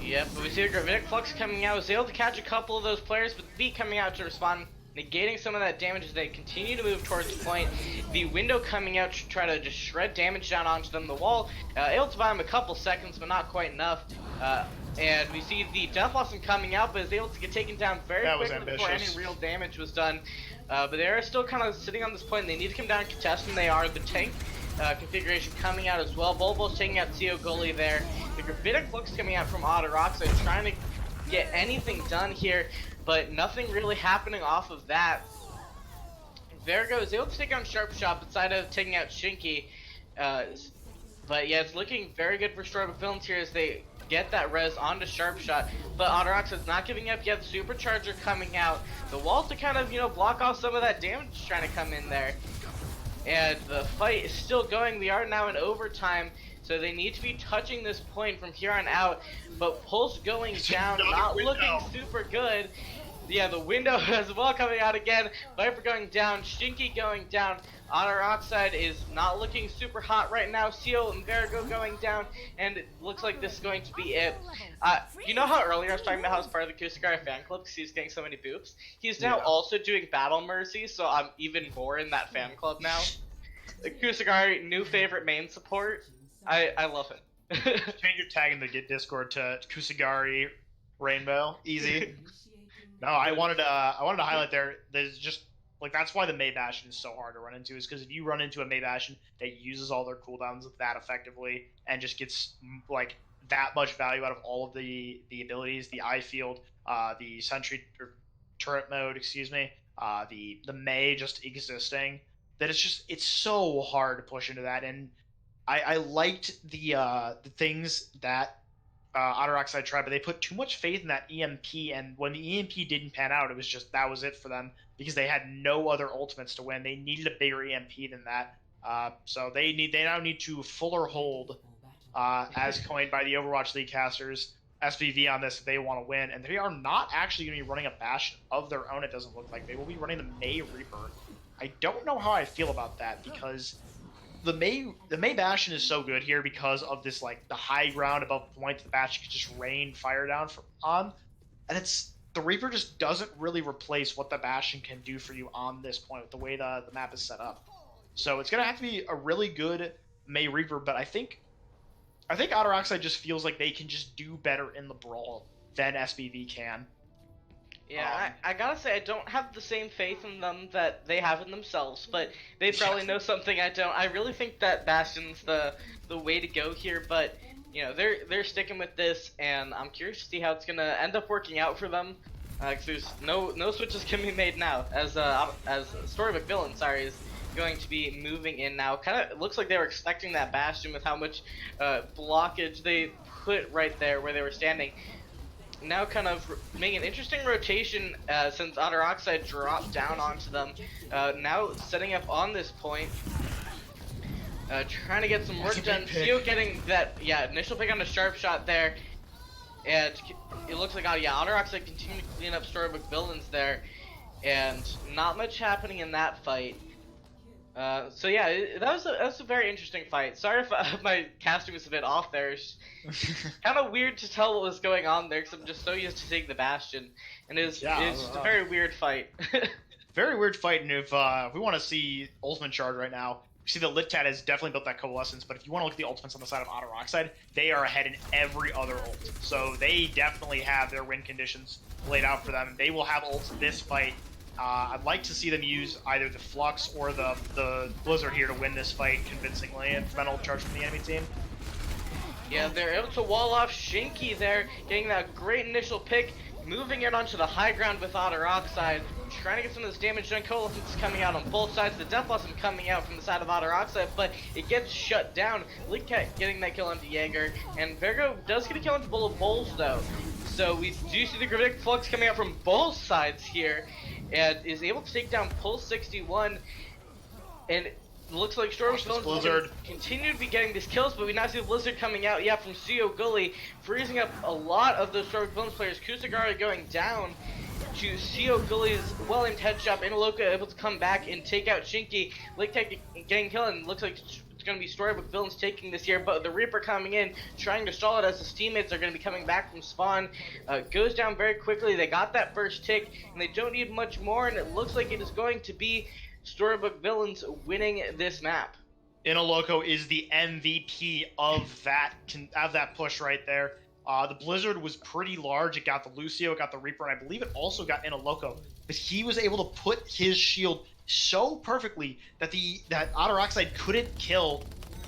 Yep, but we see a Gravitic Flux coming out. Was able to catch a couple of those players, but the beat coming out to respond, negating some of that damage as they continue to move towards the point. The window coming out to try to just shred damage down onto them. The wall, able to buy them a couple seconds, but not quite enough. And we see the Death Blossom coming out, but is able to get taken down very quickly before any real damage was done. But they are still kind of sitting on this point. They need to come down and contest, and they are. The tank configuration coming out as well. Volvo's taking out Seo Gully there. The Gravitic Flux coming out from Otter Oxide, trying to get anything done here, but nothing really happening off of that. Virgo is able to take on Sharpshot inside of taking out Shinky. But yeah, it's looking very good for StoryBook villains here as they get that res onto Sharp Shot, but Otter Oxide's not giving up yet. Supercharger coming out, the wall to kind of, you know, block off some of that damage trying to come in there. And the fight is still going. We are now in overtime, so they need to be touching this point from here on out. But Pulse going down, not looking super good. Yeah, the window as well coming out again. Viper going down, Shinky going down. Otter Oxide is not looking super hot right now. Seal and Vergo going down, and it looks like this is going to be it. You know how earlier I was talking about how he's part of the Kusagari fan club because he's getting so many boops? He's now also doing Battle Mercy, so I'm even more in that fan club now. Kusagari, new favorite main support. I love him. Change your tag in the Discord to Kusagari Rainbow. Easy. No, I wanted to highlight there's just like that's why the Mei Bastion is so hard to run into, is because if you run into a Mei Bastion that uses all their cooldowns that effectively and just gets like that much value out of all of the abilities, the eye field, the sentry or turret mode, excuse me, the Mei just existing, that it's so hard to push into that. And I liked the things that Otter Oxide tried, but they put too much faith in that EMP, and when the EMP didn't pan out, it was just that was it for them because they had no other ultimates to win. They needed a bigger EMP than that, so they now need to fuller hold, as coined by the Overwatch League casters, SBV on this if they want to win, and they are not actually going to be running a Bastion of their own. It doesn't look like they will be running the Mei Reaper. I don't know how I feel about that because the Mei Bastion is so good here because of this, like, the high ground above point the Bastion can just rain fire down on, and the Reaper just doesn't really replace what the Bastion can do for you on this point with the way the map is set up. So it's gonna have to be a really good Mei Reaper, but I think Otter Oxide just feels like they can just do better in the brawl than SBV can. Yeah, I gotta say, I don't have the same faith in them that they have in themselves, but they probably know something I don't. I really think that Bastion's the way to go here, but, you know, they're sticking with this, and I'm curious to see how it's gonna end up working out for them, because there's no switches can be made now, as StoryBook Villain, is going to be moving in now. Kind of looks like they were expecting that Bastion with how much blockage they put right there where they were standing. Now kind of making an interesting rotation since Otter Oxide dropped down onto them. Now setting up on this point, trying to get some work done. Theo getting that, initial pick on a Sharp Shot there. And it looks like, Otter Oxide continuing to clean up StoryBook Villains there. And not much happening in that fight. So yeah, that was a very interesting fight. Sorry if my casting was a bit off there. It's kind of weird to tell what was going on there because I'm just so used to seeing the Bastion, and it's just a very weird fight. Very weird fight, and if we want to see Ultimate Charge right now, we see that LitCat has definitely built that Coalescence, but if you want to look at the ultimates on the side of Otter Oxide, they are ahead in every other ult. So they definitely have their win conditions laid out for them. They will have ults this fight. I'd like to see them use either the Flux or the Blizzard here to win this fight convincingly and prevent ult charge from the enemy team. Yeah, they're able to wall off Shinky there, getting that great initial pick, moving it onto the high ground with Otter Oxide, trying to get some of this damage done. Coalescence coming out on both sides, the Death Blossom coming out from the side of Otter Oxide, but it gets shut down. LitCat getting that kill onto Jaeger, and Vergo does get a kill onto Bullet Bowls though. So we do see the Gravitic Flux coming out from both sides here, and is able to take down Pulse 61, and it looks like StoryBook Villains continue to be getting these kills, but we now see the Blizzard coming out, from CEO Gully, freezing up a lot of those StoryBook Villains players. Kusagari going down to CEO Gully's well-aimed headshot, Inaloka able to come back and take out Shinky. LitCat getting killed, and looks like it's going to be StoryBook Villains taking this here, but the Reaper coming in, trying to stall it as his teammates are going to be coming back from spawn. Goes down very quickly. They got that first tick, and they don't need much more, and it looks like it is going to be StoryBook Villains winning this map. Inaloco is the MVP of that push right there. The Blizzard was pretty large. It got the Lucio, it got the Reaper, and I believe it also got Inaloco. But he was able to put his shield so perfectly that that Otter Oxide couldn't kill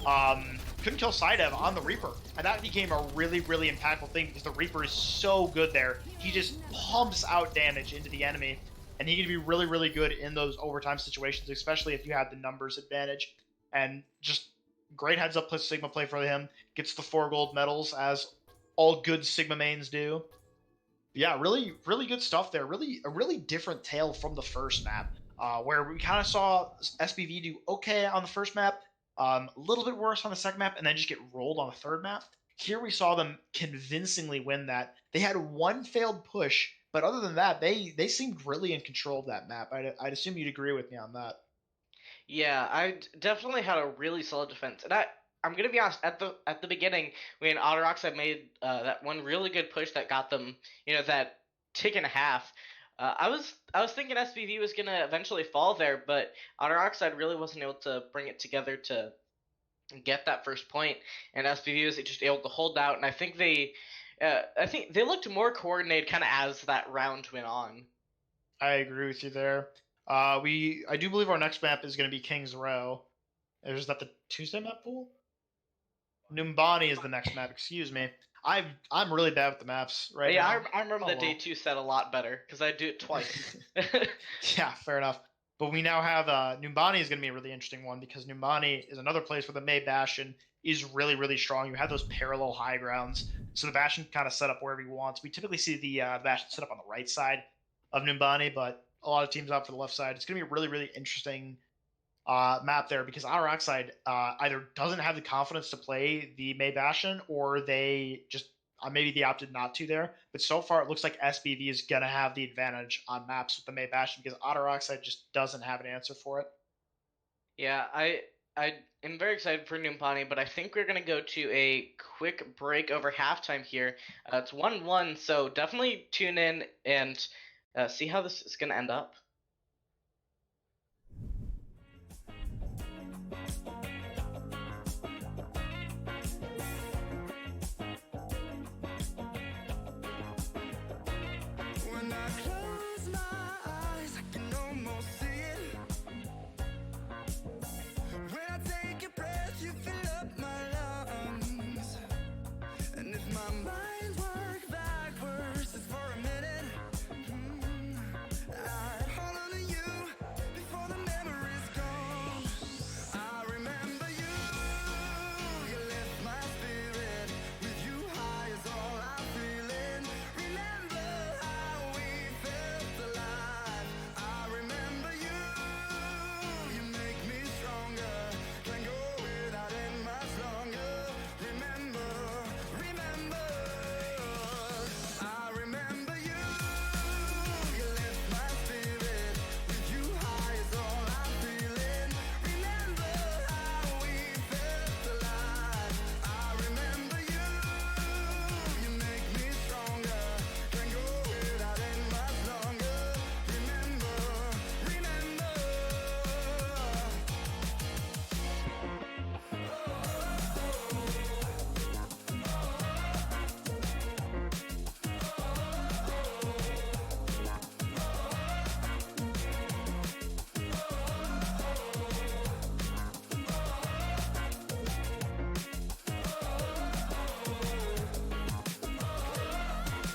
Sidev on the Reaper, and that became a really, really impactful thing because the Reaper is so good there. He just pumps out damage into the enemy, and he can be really, really good in those overtime situations, especially if you have the numbers advantage. And just great heads up plus Sigma play for him. Gets the 4 gold medals as all good Sigma mains do. Yeah, really, really good stuff there. Really, a really different tale from the first map, where we kind of saw SBV do okay on the first map, a little bit worse on the second map, and then just get rolled on the third map. Here we saw them convincingly win that. They had one failed push, but other than that, they seemed really in control of that map. I'd assume you'd agree with me on that. Yeah, definitely had a really solid defense, and I'm gonna be honest. At the beginning, when Otter Oxide made that one really good push that got them, that tick and a half, I was thinking SPV was gonna eventually fall there, but Otter Oxide really wasn't able to bring it together to get that first point, and SPV was just able to hold out. And I think they looked more coordinated kind of as that round went on. I agree with you there. I do believe our next map is going to be King's Row. Is that the Tuesday map pool? Numbani is the next map. Excuse me. I'm really bad with the maps right Yeah, now. I remember Oh, the well. day 2 set a lot better because I do it twice. Yeah, fair enough. But we now have Numbani is going to be a really interesting one because Numbani is another place where the May Bastion is really, really strong. You have those parallel high grounds, so the Bastion can kind of set up wherever he wants. We typically see the Bastion set up on the right side of Numbani, but a lot of teams opt for the left side. It's going to be a really, really interesting map there because Otter Oxide either doesn't have the confidence to play the May Bastion or they just maybe they opted not to there. But so far, it looks like SBV is going to have the advantage on maps with the May Bastion because Otter Oxide just doesn't have an answer for it. Yeah, I am very excited for Numpani, but I think we're gonna go to a quick break over halftime here. It's 1-1, so definitely tune in and see how this is gonna end up. When I close my eyes, I can almost see it. When I take a breath, you fill up my lungs. And if my mind works backwards just for a minute, I hold on to you before the memory's gone. I remember you, you lift my spirit. With you high is all I'm feeling. Remember how we felt alive. I remember you, you make me stronger. Can't go without it much longer. Remember, remember, I remember you, you lift my spirit. With you high is all I'm feeling. Remember how we felt alive. I remember you, you make me stronger. Can't go without it much longer. Remember, remember.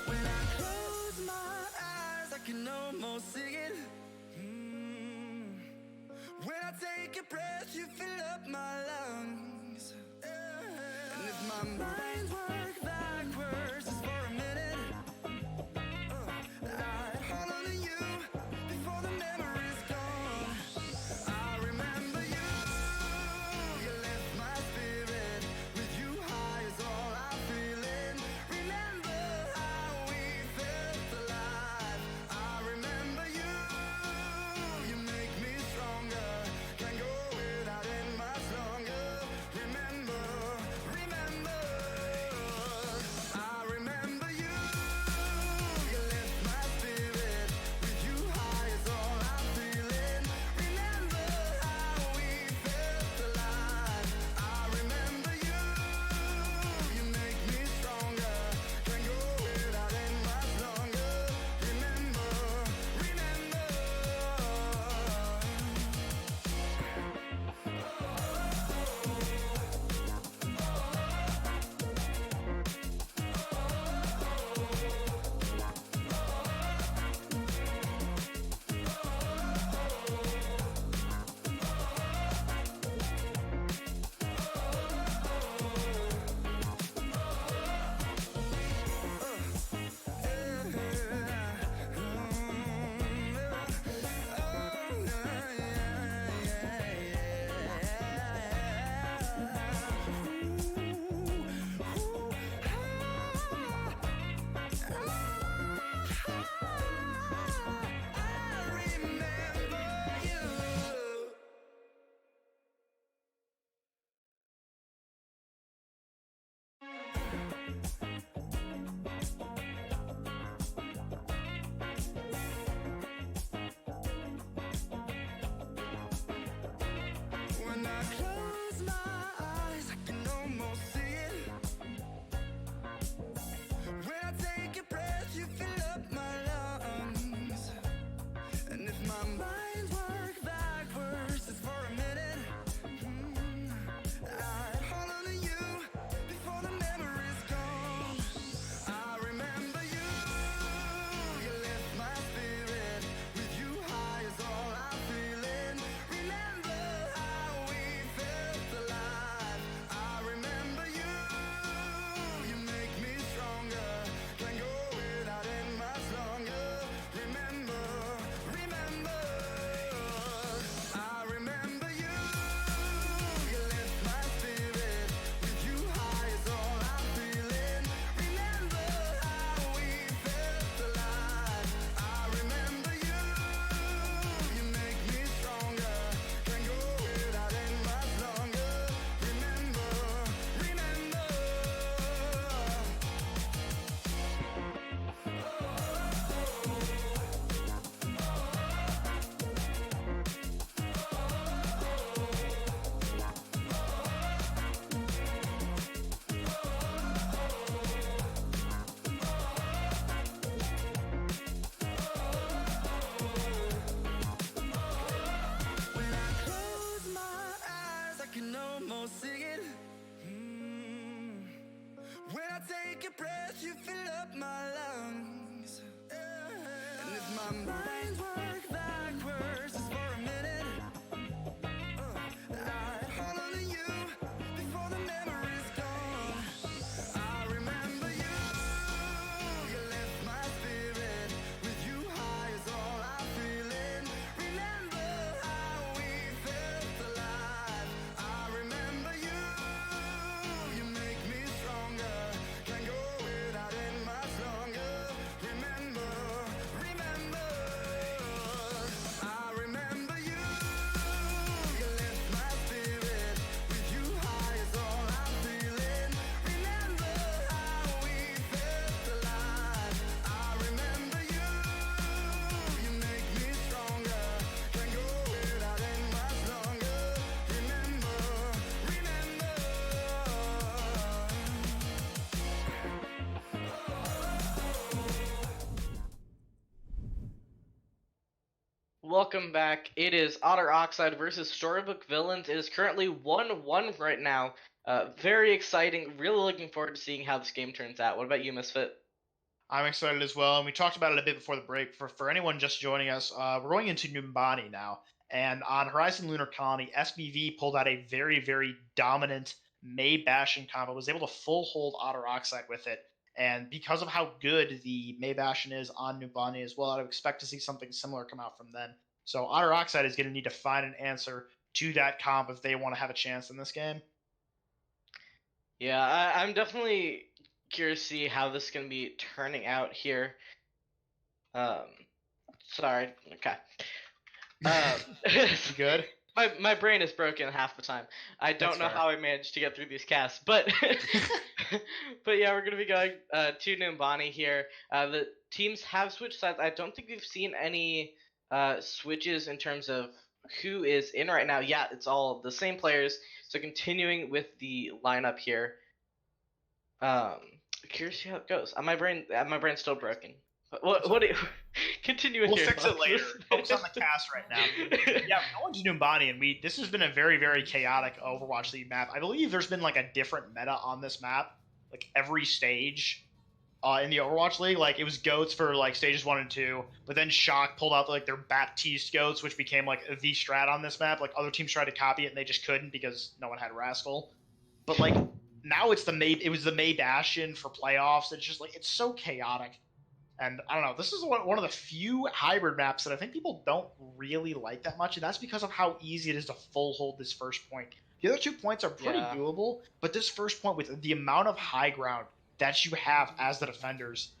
When I close my eyes, I can almost see it. When I take a breath, you fill up my lungs. And if my mind works backwards just for a minute, I hold on to you before the memory's gone. I remember you, you lift my spirit. With you high is all I'm feeling. Remember how we felt alive. I remember you, you make me stronger. Can't go without it much longer. Remember, remember. When I close my eyes, I can almost see it. When I take a breath, you fill up my lungs. And if my mind work backwards just for a minute, I'd hold on to you before the memory's gone. I remember you, you lift my spirit. With you high is all I'm feeling. Remember how we felt alive. I remember you, you make me stronger. Can't go without it much longer. Remember, remember, I remember you, you lift my spirit. With you high is all I'm feeling. Remember how we felt alive. I remember you, you make me stronger. Can't go without it much longer. Remember, remember. When I close my eyes, I can almost see it. When I take a breath, you fill up my lungs. And if my mind work backwards just for a minute, I'd hold on to you before the memory's gone. I remember you, you lift my spirit. With you high is all I'm feeling. Remember how we felt alive. I remember you, you make me stronger. Can't go without it much longer. Remember, remember, I remember you, you lift my spirit. With you high is all I'm feeling. Remember how we felt alive. I remember you, you make me stronger. Can't go without it much longer. Remember, remember. Welcome back. It is Otter Oxide versus Storybook Villains. It is currently 1-1 right now. Very exciting. Really looking forward to seeing how this game turns out. What about you, Misfit? I'm excited as well, and we talked about it a bit before the break. For anyone just joining us, we're going into Numbani now, and on Horizon Lunar Colony, SBV pulled out a very, very dominant May Bastion combo, was able to full hold Otter Oxide with it, and because of how good the May Bastion is on Numbani as well, I'd expect to see something similar come out from them. So Otter Oxide is going to need to find an answer to that comp if they want to have a chance in this game. Yeah, I'm definitely curious to see how this is going to be turning out here. Sorry. Okay. You good? My brain is broken half the time. I don't That's know fair. how I managed to get through these casts, but but yeah, we're gonna be going to Numbani here. The teams have switched sides. I don't think we've seen any switches in terms of who is in right now. Yeah, it's all the same players. So continuing with the lineup here. Curious to see how it goes. My brain's still broken. What do you continue with We'll your fix it thoughts? later. Focus on the cast right now. Yeah, we're going to Numbani, and this has been a very, very chaotic Overwatch League map. I believe there's been like a different meta on this map, like every stage in the Overwatch League. Like it was goats for like stages 1 and 2, but then Shock pulled out like their Baptiste goats, which became like the strat on this map. Like other teams tried to copy it and they just couldn't because no one had Rascal. But like now it was the May Bastion for playoffs. It's just like it's so chaotic. And I don't know, this is one of the few hybrid maps that I think people don't really like that much, and that's because of how easy it is to full hold this first point. The other 2 points are pretty Yeah. doable, but this first point with the amount of high ground that you have as the defenders,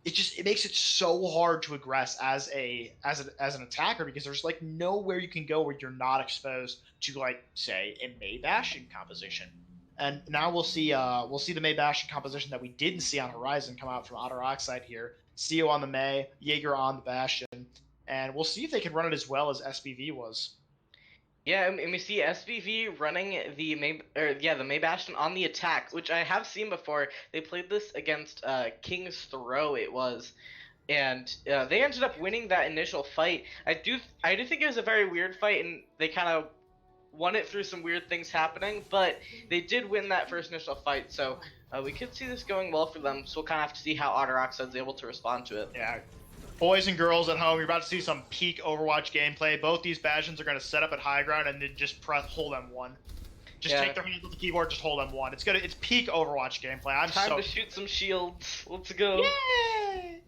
it makes it so hard to aggress as an attacker because there's like nowhere you can go where you're not exposed to like say a May Bastion composition. And now we'll see the May Bastion composition that we didn't see on Horizon come out from Otter Oxide here. CO on the May, Jaeger on the Bastion, and we'll see if they can run it as well as SBV was. Yeah, and we see SBV running the the May Bastion on the attack, which I have seen before. They played this against King's Throw, it was, and they ended up winning that initial fight. I do think it was a very weird fight, and they kind of won it through some weird things happening, but they did win that first initial fight, so we could see this going well for them. So we'll kind of have to see how Otter Oxide is able to respond to it. Yeah. Boys and girls at home, you're about to see some peak Overwatch gameplay. Both these Bastions are going to set up at high ground and then just hold M1. Just take their hands off the keyboard, just hold M1. It's peak Overwatch gameplay. Time to shoot some shields. Let's go. Yay!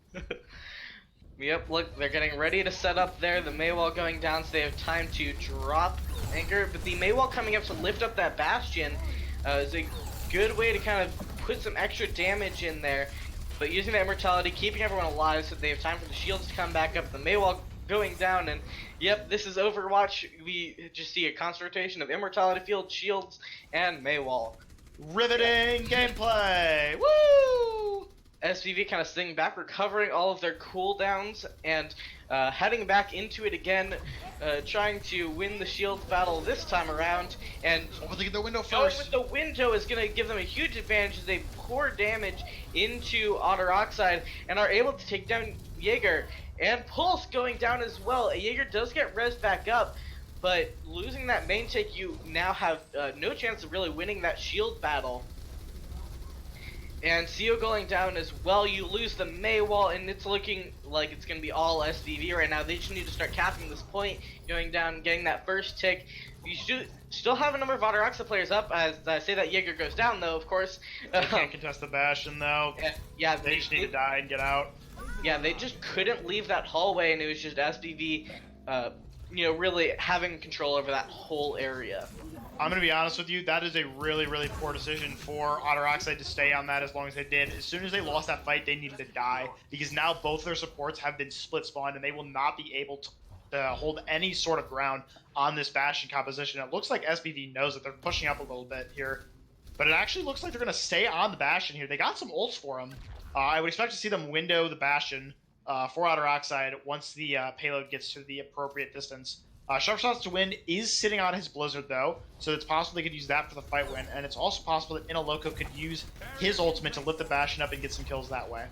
Yep, look, they're getting ready to set up there. The Maywall going down, so they have time to drop anchor. But the Maywall coming up to lift up that Bastion is a good way to kind of put some extra damage in there. But using that immortality, keeping everyone alive so they have time for the shields to come back up. The Maywall going down, and yep, this is Overwatch. We just see a constant rotation of immortality field, shields, and Maywall. Riveting gameplay! Woo! SVV kind of sitting back, recovering all of their cooldowns, and heading back into it again, trying to win the shield battle this time around. And Over to get the window going first. with the window is going to give them a huge advantage as they pour damage into Otter Oxide and are able to take down Jaeger. And Pulse going down as well. Jaeger does get res back up, but losing that main take, you now have no chance of really winning that shield battle. And CO going down as well. You lose the Maywall, and it's looking like it's going to be all SVV right now. They just need to start capping this point, going down, getting that first tick. You should still have a number of Otter Oxide players up, as I say that Jaeger goes down, though, of course. They can't contest the Bastion, though. Yeah, They just need to die and get out. Yeah, they just couldn't leave that hallway, and it was just SVV, really having control over that whole area. I'm going to be honest with you, that is a really, really poor decision for Otter Oxide to stay on that as long as they did. As soon as they lost that fight, they needed to die, because now both their supports have been split spawned, and they will not be able to hold any sort of ground on this Bastion composition. It looks like SBV knows that they're pushing up a little bit here, but it actually looks like they're going to stay on the Bastion here. They got some ults for them. I would expect to see them window the Bastion for Otter Oxide once the payload gets to the appropriate distance. Sharp Shots to Win is sitting on his Blizzard, though, so it's possible they could use that for the fight win, and it's also possible that Inaloco could use his ultimate to lift the Bastion up and get some kills that way.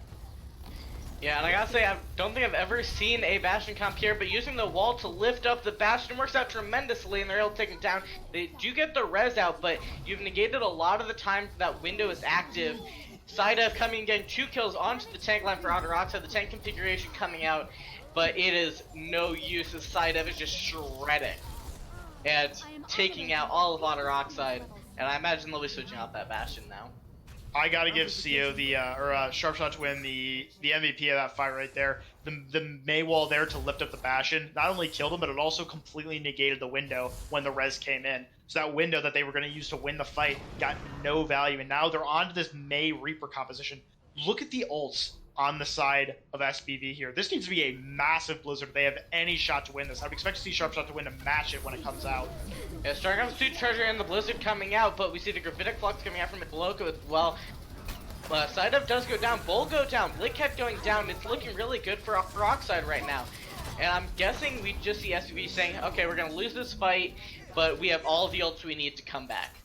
Yeah, and I gotta say, I don't think I've ever seen a Bastion comp here, but using the wall to lift up the Bastion works out tremendously, and they're able to take it down. They do get the res out, but you've negated a lot of the time that window is active. Sidev coming and getting 2 kills onto the tank line for Otter Oxide, the tank configuration coming out, but it is no use as Sidev is just shredding and taking out all of Otter Oxide, and I imagine they'll be switching out that Bastion now. I gotta give CO Sharp Shot to Win the MVP of that fight right there. The Maywall there to lift up the Bastion not only killed him, but it also completely negated the window when the res came in. So that window that they were going to use to win the fight got no value, and now they're on to this May Reaper composition. Look at the ults on the side of SBV here. This needs to be a massive Blizzard if they have any shot to win this. I would expect to see Sharp Shot to Win to match it when it comes out. Yeah, Starcraft's 2 Treasure and the Blizzard coming out, but we see the Gravitic Flux coming out from Loco as well. Sidev does go down, Bull go down, Blickhead going down. It's looking really good for Oxide right now. And I'm guessing we just see SVB saying, okay, we're going to lose this fight, but we have all the ults we need to come back.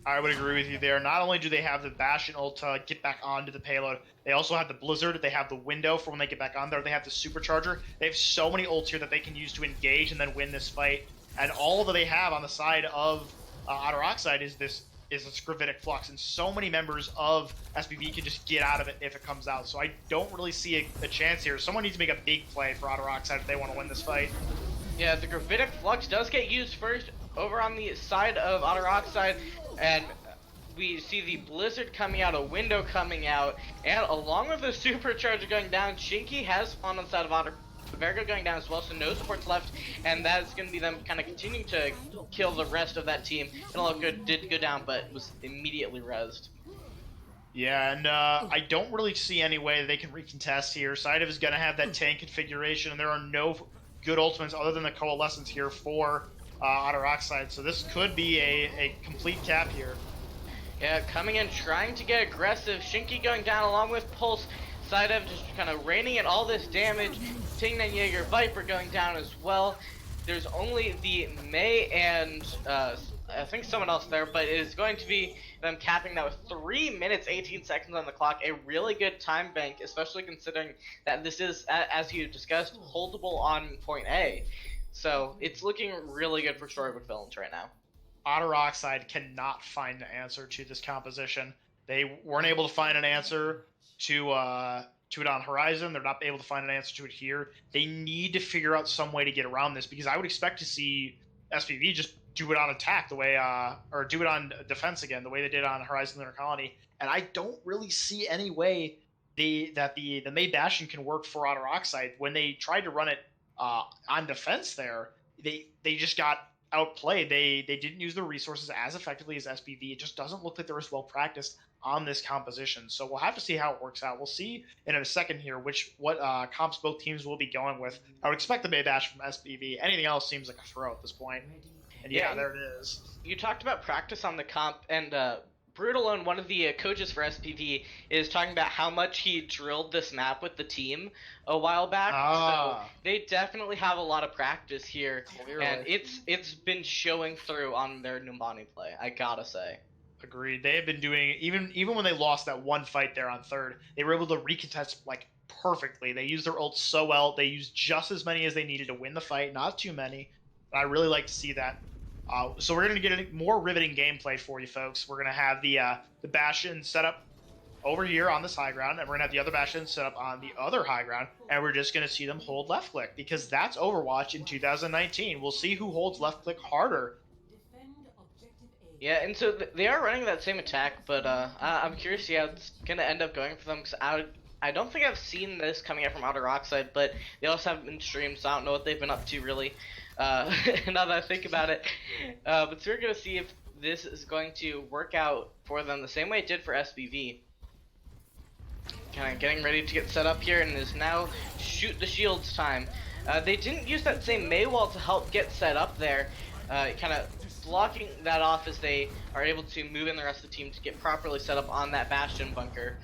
I would agree with you there. Not only do they have the Bastion ult to get back onto the payload, they also have the Blizzard, they have the window for when they get back on there, they have the Supercharger. They have so many ults here that they can use to engage and then win this fight. And all that they have on the side of Otter Oxide is this Gravitic Flux, and so many members of SBV can just get out of it if it comes out. So I don't really see a chance here. Someone needs to make a big play for Otter Oxide if they want to win this fight. Yeah, the Gravitic Flux does get used first over on the side of Otter Oxide, and we see the Blizzard coming out, a window coming out, and along with the Supercharger going down, Shinky has spawned on the side of Otter. Vergo going down as well, so no supports left, and that's going to be them kind of continuing to kill the rest of that team. Inaloco did go down, but was immediately rezzed. Yeah, and I don't really see any way they can recontest here. Sidev is going to have that tank configuration, and there are no good ultimates other than the Coalescence here for Otter Oxide, so this could be a complete cap here. Yeah, coming in, trying to get aggressive. Shinky going down along with Pulse. Sidev just kind of raining in all this damage. Ting and Jaeger Viper going down as well. there's only the May and I think someone else there, but it is going to be them capping that with 3 minutes 18 seconds on the clock. A really good time bank, especially considering that this is, as you discussed, holdable on point A. So it's looking really good for StoryBook Villains right now. Otter Oxide cannot find the answer to this composition. They weren't able to find an answer to it on Horizon. They're not able to find an answer to it here. They need to figure out some way to get around this, because I would expect to see SPV just do it on attack the way, or do it on defense again the way they did on Horizon Lunar Colony. And I don't really see any way that the May Bastion can work for Otter Oxide. When they tried to run it on defense there, they just got outplayed. They didn't use their resources as effectively as SPV. It just doesn't look like they're as well practiced on this composition. So we'll have to see how it works out. We'll see in a second here what comps both teams will be going with. I would expect the May Bash from SPV. Anything else seems like a throw at this point. And yeah, there it is. You talked about practice on the comp, and Brutalone, one of the coaches for SPV, is talking about how much he drilled this map with the team a while back. So they definitely have a lot of practice here, and it's been showing through on their Numbani play, I gotta say. Agreed. They have been doing, even when they lost that one fight there on third, they were able to recontest like perfectly. They used their ults so well. They used just as many as they needed to win the fight, not too many. I really like to see that. So we're going to get a more riveting gameplay for you folks. We're going to have the Bastion set up over here on this high ground, and we're going to have the other Bastion set up on the other high ground, and we're just going to see them hold left click, because that's Overwatch in 2019. We'll see who holds left click harder. Yeah, and so they are running that same attack, but I'm curious to see how it's going to end up going for them, because I don't think I've seen this coming out from Otter Oxide, but they also haven't been streamed, so I don't know what they've been up to really. Now that I think about it, but so we're gonna see if this is going to work out for them the same way it did for SBV. Kind of getting ready to get set up here, and is now shoot the shields time. They didn't use that same May wall to help get set up there, kind of blocking that off as they are able to move in the rest of the team to get properly set up on that Bastion bunker.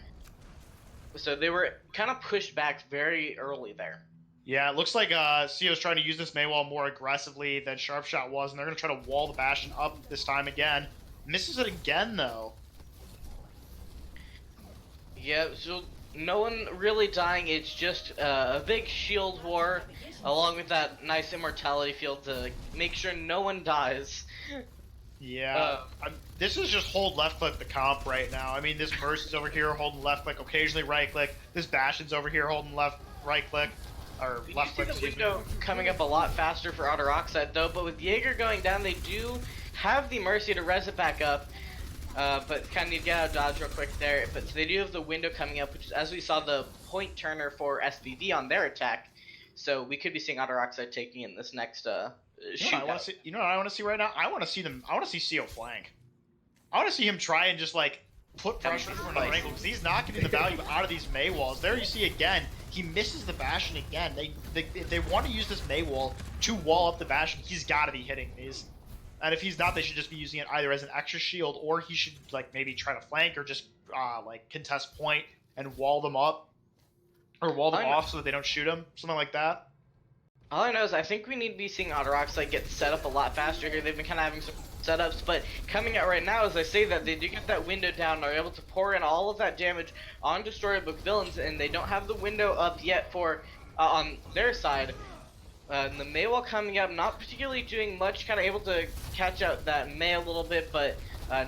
So they were kind of pushed back very early there. Yeah, it looks like CEO's trying to use this May wall more aggressively than Sharpshot was, and they're going to try to wall the Bastion up this time again. Misses it again, though. Yeah, so no one really dying. It's just a big shield war, along with that nice immortality field to make sure no one dies. Yeah, this is just hold left click the comp right now. I mean, this Burst is over here holding left click, occasionally right click. This Bastion's over here holding right click. Or we left do click, see the window coming up a lot faster for Otter Oxide though, but with Jaeger going down, they do have the Mercy to res it back up, but kind of need to get out of dodge real quick there. But they do have the window coming up, which is, as we saw, the point turner for SVV on their attack. So we could be seeing Otter Oxide taking in this next shootout. You know what I want to see right now? I want to see them. I want to see CO flank. I want to see him try and just like put pressure from another angle, because he's not getting the value out of these May walls. There you see again, he misses the Bastion again. They want to use this May wall to wall up the Bastion. He's got to be hitting these. And if he's not, they should just be using it either as an extra shield, or he should like maybe try to flank, or just like contest point and wall them up, or wall them off so that they don't shoot him, something like that. All I know is I think we need to be seeing Otter Oxide get set up a lot faster here. They've been kind of having some setups, but coming out right now, as I say that, they do get that window down, they're able to pour in all of that damage onto StoryBook Villains, and they don't have the window up yet for on their side. And the May wall coming up, not particularly doing much, kind of able to catch out that May a little bit, but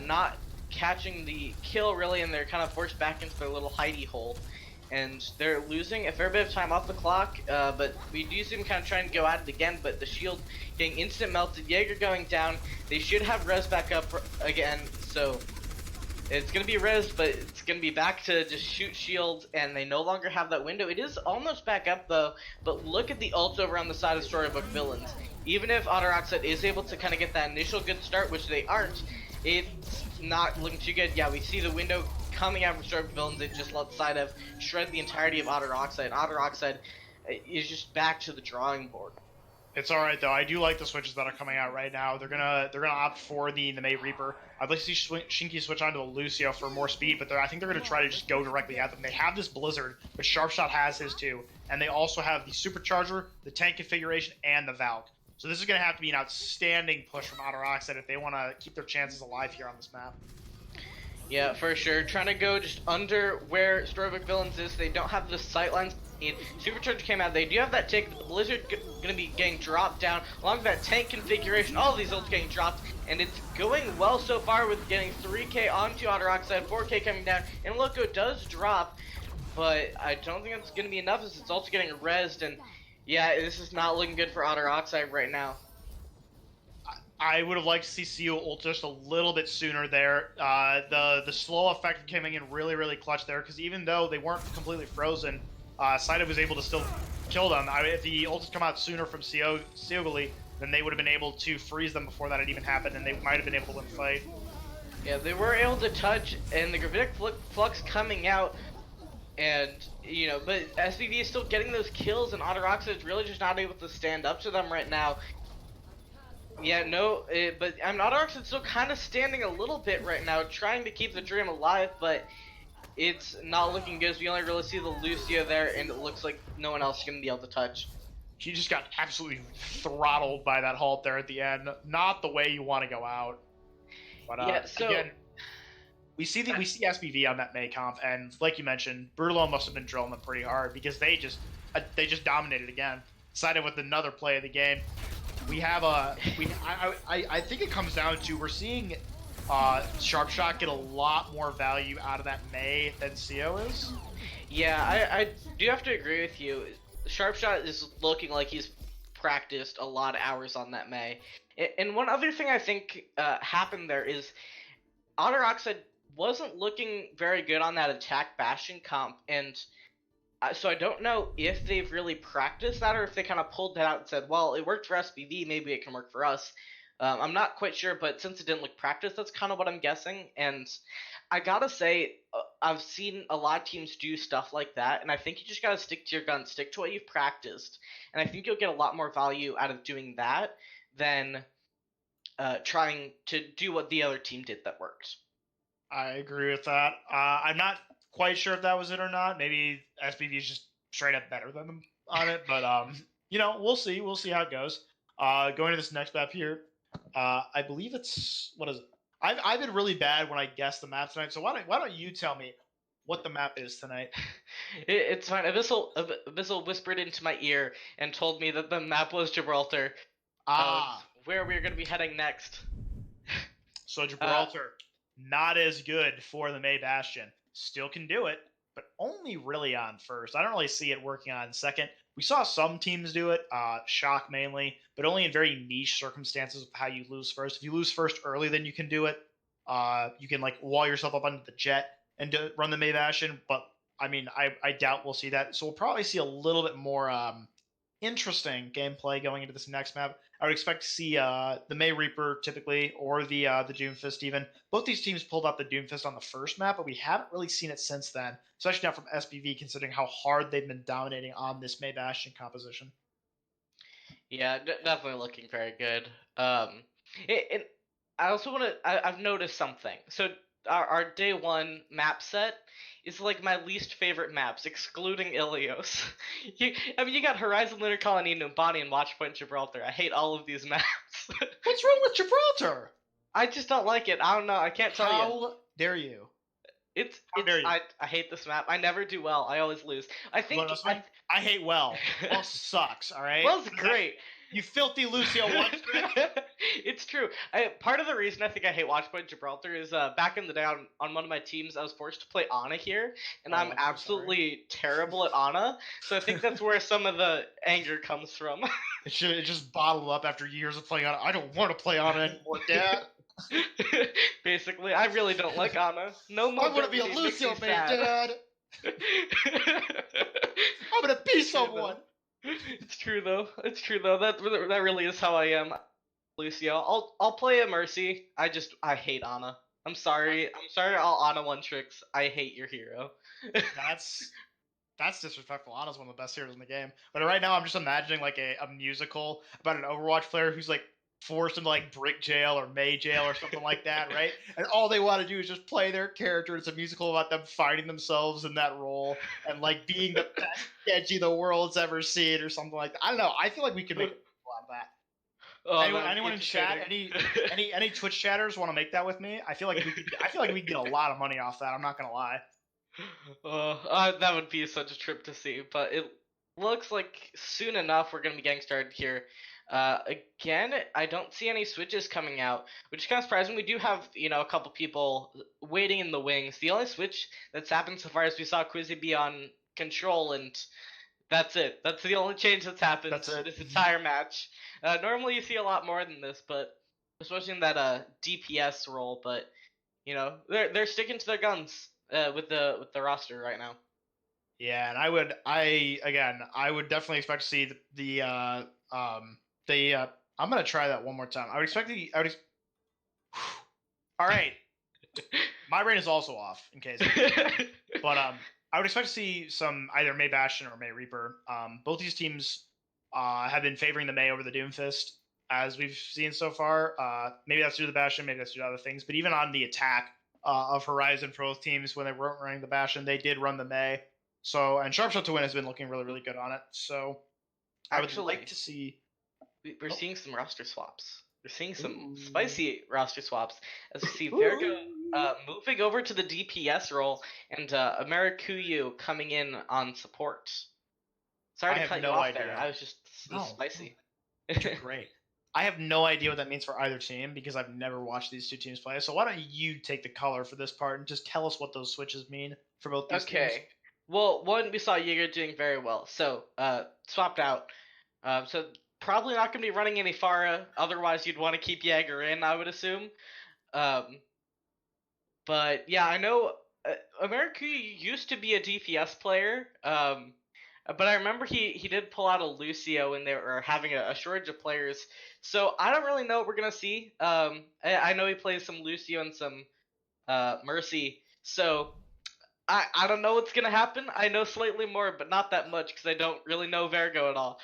not catching the kill really, and they're kind of forced back into their little hidey hole. And they're losing a fair bit of time off the clock, but we do see them kind of trying to go at it again, but the shield getting instant melted, Jaeger going down. They should have res back up again, so it's going to be res, but it's going to be back to just shoot shield, and they no longer have that window. It is almost back up though, but look at the ult over on the side of StoryBook Villains. Even if Otter Oxide is able to kind of get that initial good start, which they aren't, it's not looking too good. Yeah, we see the window coming out from StoryBook Villains. They just let side of shred the entirety of Otter Oxide. Otter Oxide is just back to the drawing board. It's all right though. I do like the switches that are coming out right now. They're gonna opt for the May Reaper. I'd like to see Shinky switch onto the Lucio for more speed, but I think they're gonna try to just go directly at them. They have this Blizzard, but Sharpshot has his too, and they also have the Supercharger, the tank configuration, and the Valk. So this is going to have to be an outstanding push from Otter Oxide if they want to keep their chances alive here on this map. Yeah, for sure. Trying to go just under where StoryBook Villains is. They don't have the sightlines they need. Supercharge came out. They do have that tick, but the Blizzard gonna be getting dropped down. Along with that tank configuration, all of these ults getting dropped, and it's going well so far with getting 3k onto Otter Oxide, 4k coming down, and Loco does drop, but I don't think it's gonna be enough as it's also getting rezzed, and yeah, this is not looking good for Otter Oxide right now. I would have liked to see CO ult just a little bit sooner there. The slow effect coming in really clutch there, because even though they weren't completely frozen, Saida was able to still kill them. If the ult had come out sooner from Seoguli, then they would have been able to freeze them before that had even happened, and they might have been able to win the fight. Yeah, they were able to touch, and the Gravitic Flux coming out, and, you know, but SPV is still getting those kills, and Otter Oxide is really just not able to stand up to them right now. Yeah, no, but Otter Oxide's still kind of standing a little bit right now, trying to keep the dream alive, but it's not looking good as we only really see the Lucio there, and it looks like no one else is going to be able to touch. He just got absolutely throttled by that halt there at the end. Not the way you want to go out. But yeah, so again, we see SPV on that May comp, and like you mentioned, Brutalo must have been drilling them pretty hard because they just dominated again. Sided with another play of the game. We have I think it comes down to we're seeing Sharpshot get a lot more value out of that May than CO is. Yeah, I do have to agree with you. Sharpshot is looking like he's practiced a lot of hours on that May. And one other thing I think happened there is Otter Oxide wasn't looking very good on that attack Bastion comp, and so I don't know if they've really practiced that or if they kind of pulled that out and said, well, it worked for SPV, maybe it can work for us. I'm not quite sure, but since it didn't look practiced, that's kind of what I'm guessing. And I gotta say, I've seen a lot of teams do stuff like that, and I think you just gotta stick to your guns, stick to what you've practiced, and I think you'll get a lot more value out of doing that than trying to do what the other team did that worked. I agree with that. I'm not quite sure if that was it or not. Maybe SPV is just straight up better than them on it, but you know, we'll see. We'll see how it goes. Going to this next map here, I believe it's what is it? I've been really bad when I guess the map tonight. So why don't you tell me what the map is tonight? It's fine. Abyssal whispered into my ear and told me that the map was Gibraltar. Where we're gonna be heading next. So Gibraltar, not as good for the May Bastion. Still can do it, but only really on first. I don't really see it working on second. We saw some teams do it, Shock mainly, but only in very niche circumstances of how you lose first. If you lose first early, then you can do it. You can like wall yourself up onto the jet and run the May Bastion, but I mean, I doubt we'll see that. So we'll probably see a little bit more interesting gameplay going into this next map. I would expect to see the May Reaper typically, or the Doomfist even. Both these teams pulled out the Doomfist on the first map, but we haven't really seen it since then, especially not from SPV, considering how hard they've been dominating on this May Bastion composition. Yeah, definitely looking very good. And I also want to. I've noticed something. So our day one map set is like my least favorite maps, excluding Ilios. You got Horizon, Lunar Colony, Numbani, and Watchpoint Gibraltar. I hate all of these maps. What's wrong with Gibraltar? I just don't like it. I don't know. I can't tell you. How dare you? I hate this map. I never do well. I always lose. I think I hate well. Well sucks. All right. Well's great. You filthy Lucio one trick. It's true. Part of the reason I think I hate Watchpoint Gibraltar is back in the day on one of my teams, I was forced to play Ana here, and I'm absolutely terrible at Ana. So I think that's where some of the anger comes from. It just bottled up after years of playing Ana. I don't want to play Ana anymore, Dad. Basically, I really don't like Ana. No more. I want to be a Lucio man, Dad. I'm gonna be someone. It's true though. It's true though. That really is how I am, Lucio. I'll play a Mercy. I hate Ana. I'm sorry. All Ana one tricks. I hate your hero. That's disrespectful. Ana's one of the best heroes in the game. But right now, I'm just imagining like a musical about an Overwatch player who's like forced into like brick jail or May jail or something like that, right? And all they want to do is just play their character. It's a musical about them finding themselves in that role and like being the best edgy the world's ever seen or something like that. I don't know. I feel like we could make a lot of that. Oh, that would Anyone be in chat, entertaining. any Twitch chatters want to make that with me? I feel like we could get a lot of money off that. I'm not gonna lie. That would be such a trip to see, but it looks like soon enough we're going to be getting started here. Again, I don't see any switches coming out, which is kind of surprising. We do have, a couple people waiting in the wings. The only switch that's happened so far is we saw Quizzy be on control, and that's it. That's the only change that's happened That's it. this entire match. Normally you see a lot more than this, but especially in that DPS role, but they're sticking to their guns with the roster right now. Yeah, and I would definitely expect to see I'm gonna try that one more time. I would expect all right, my brain is also off in case, but I would expect to see some either May Bastion or May Reaper. Both these teams have been favoring the May over the Doomfist, as we've seen so far. Maybe that's due to the Bastion, maybe that's due to other things. But even on the attack of Horizon for both teams, when they weren't running the Bastion, they did run the May. So, and Sharpshot to Win has been looking really, really good on it. So, I would like to see. We're seeing some roster swaps. We're seeing some Ooh. spicy roster swaps as we see Ooh. Virgo moving over to the DPS role and Amerikuyu coming in on support. Sorry to cut you off there. I was just spicy. Great. I have no idea what that means for either team because I've never watched these two teams play. So why don't you take the color for this part and just tell us what those switches mean for both these teams? Okay. Well, one, we saw Jaeger doing very well. So, swapped out. So probably not going to be running any Pharah. Otherwise, you'd want to keep Jaeger in, I would assume. But yeah, I know Amerikuyu used to be a DPS player. But I remember he did pull out a Lucio when they were having a shortage of players. So I don't really know what we're gonna see. I know he plays some Lucio and some Mercy. So I don't know what's gonna happen. I know slightly more, but not that much because I don't really know Virgo at all.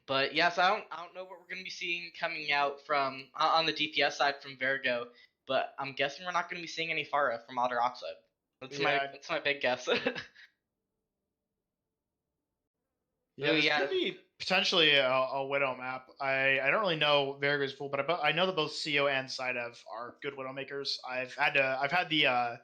But yes, I don't know what we're gonna be seeing coming out from on the DPS side from Virgo. But I'm guessing we're not gonna be seeing any Pharah from Otter Oxide. That's my big guess. Yeah, this could be potentially a Widow map. I don't really know Virgo's pool, but I know that both CO and Sidev are good Widowmakers. I've had the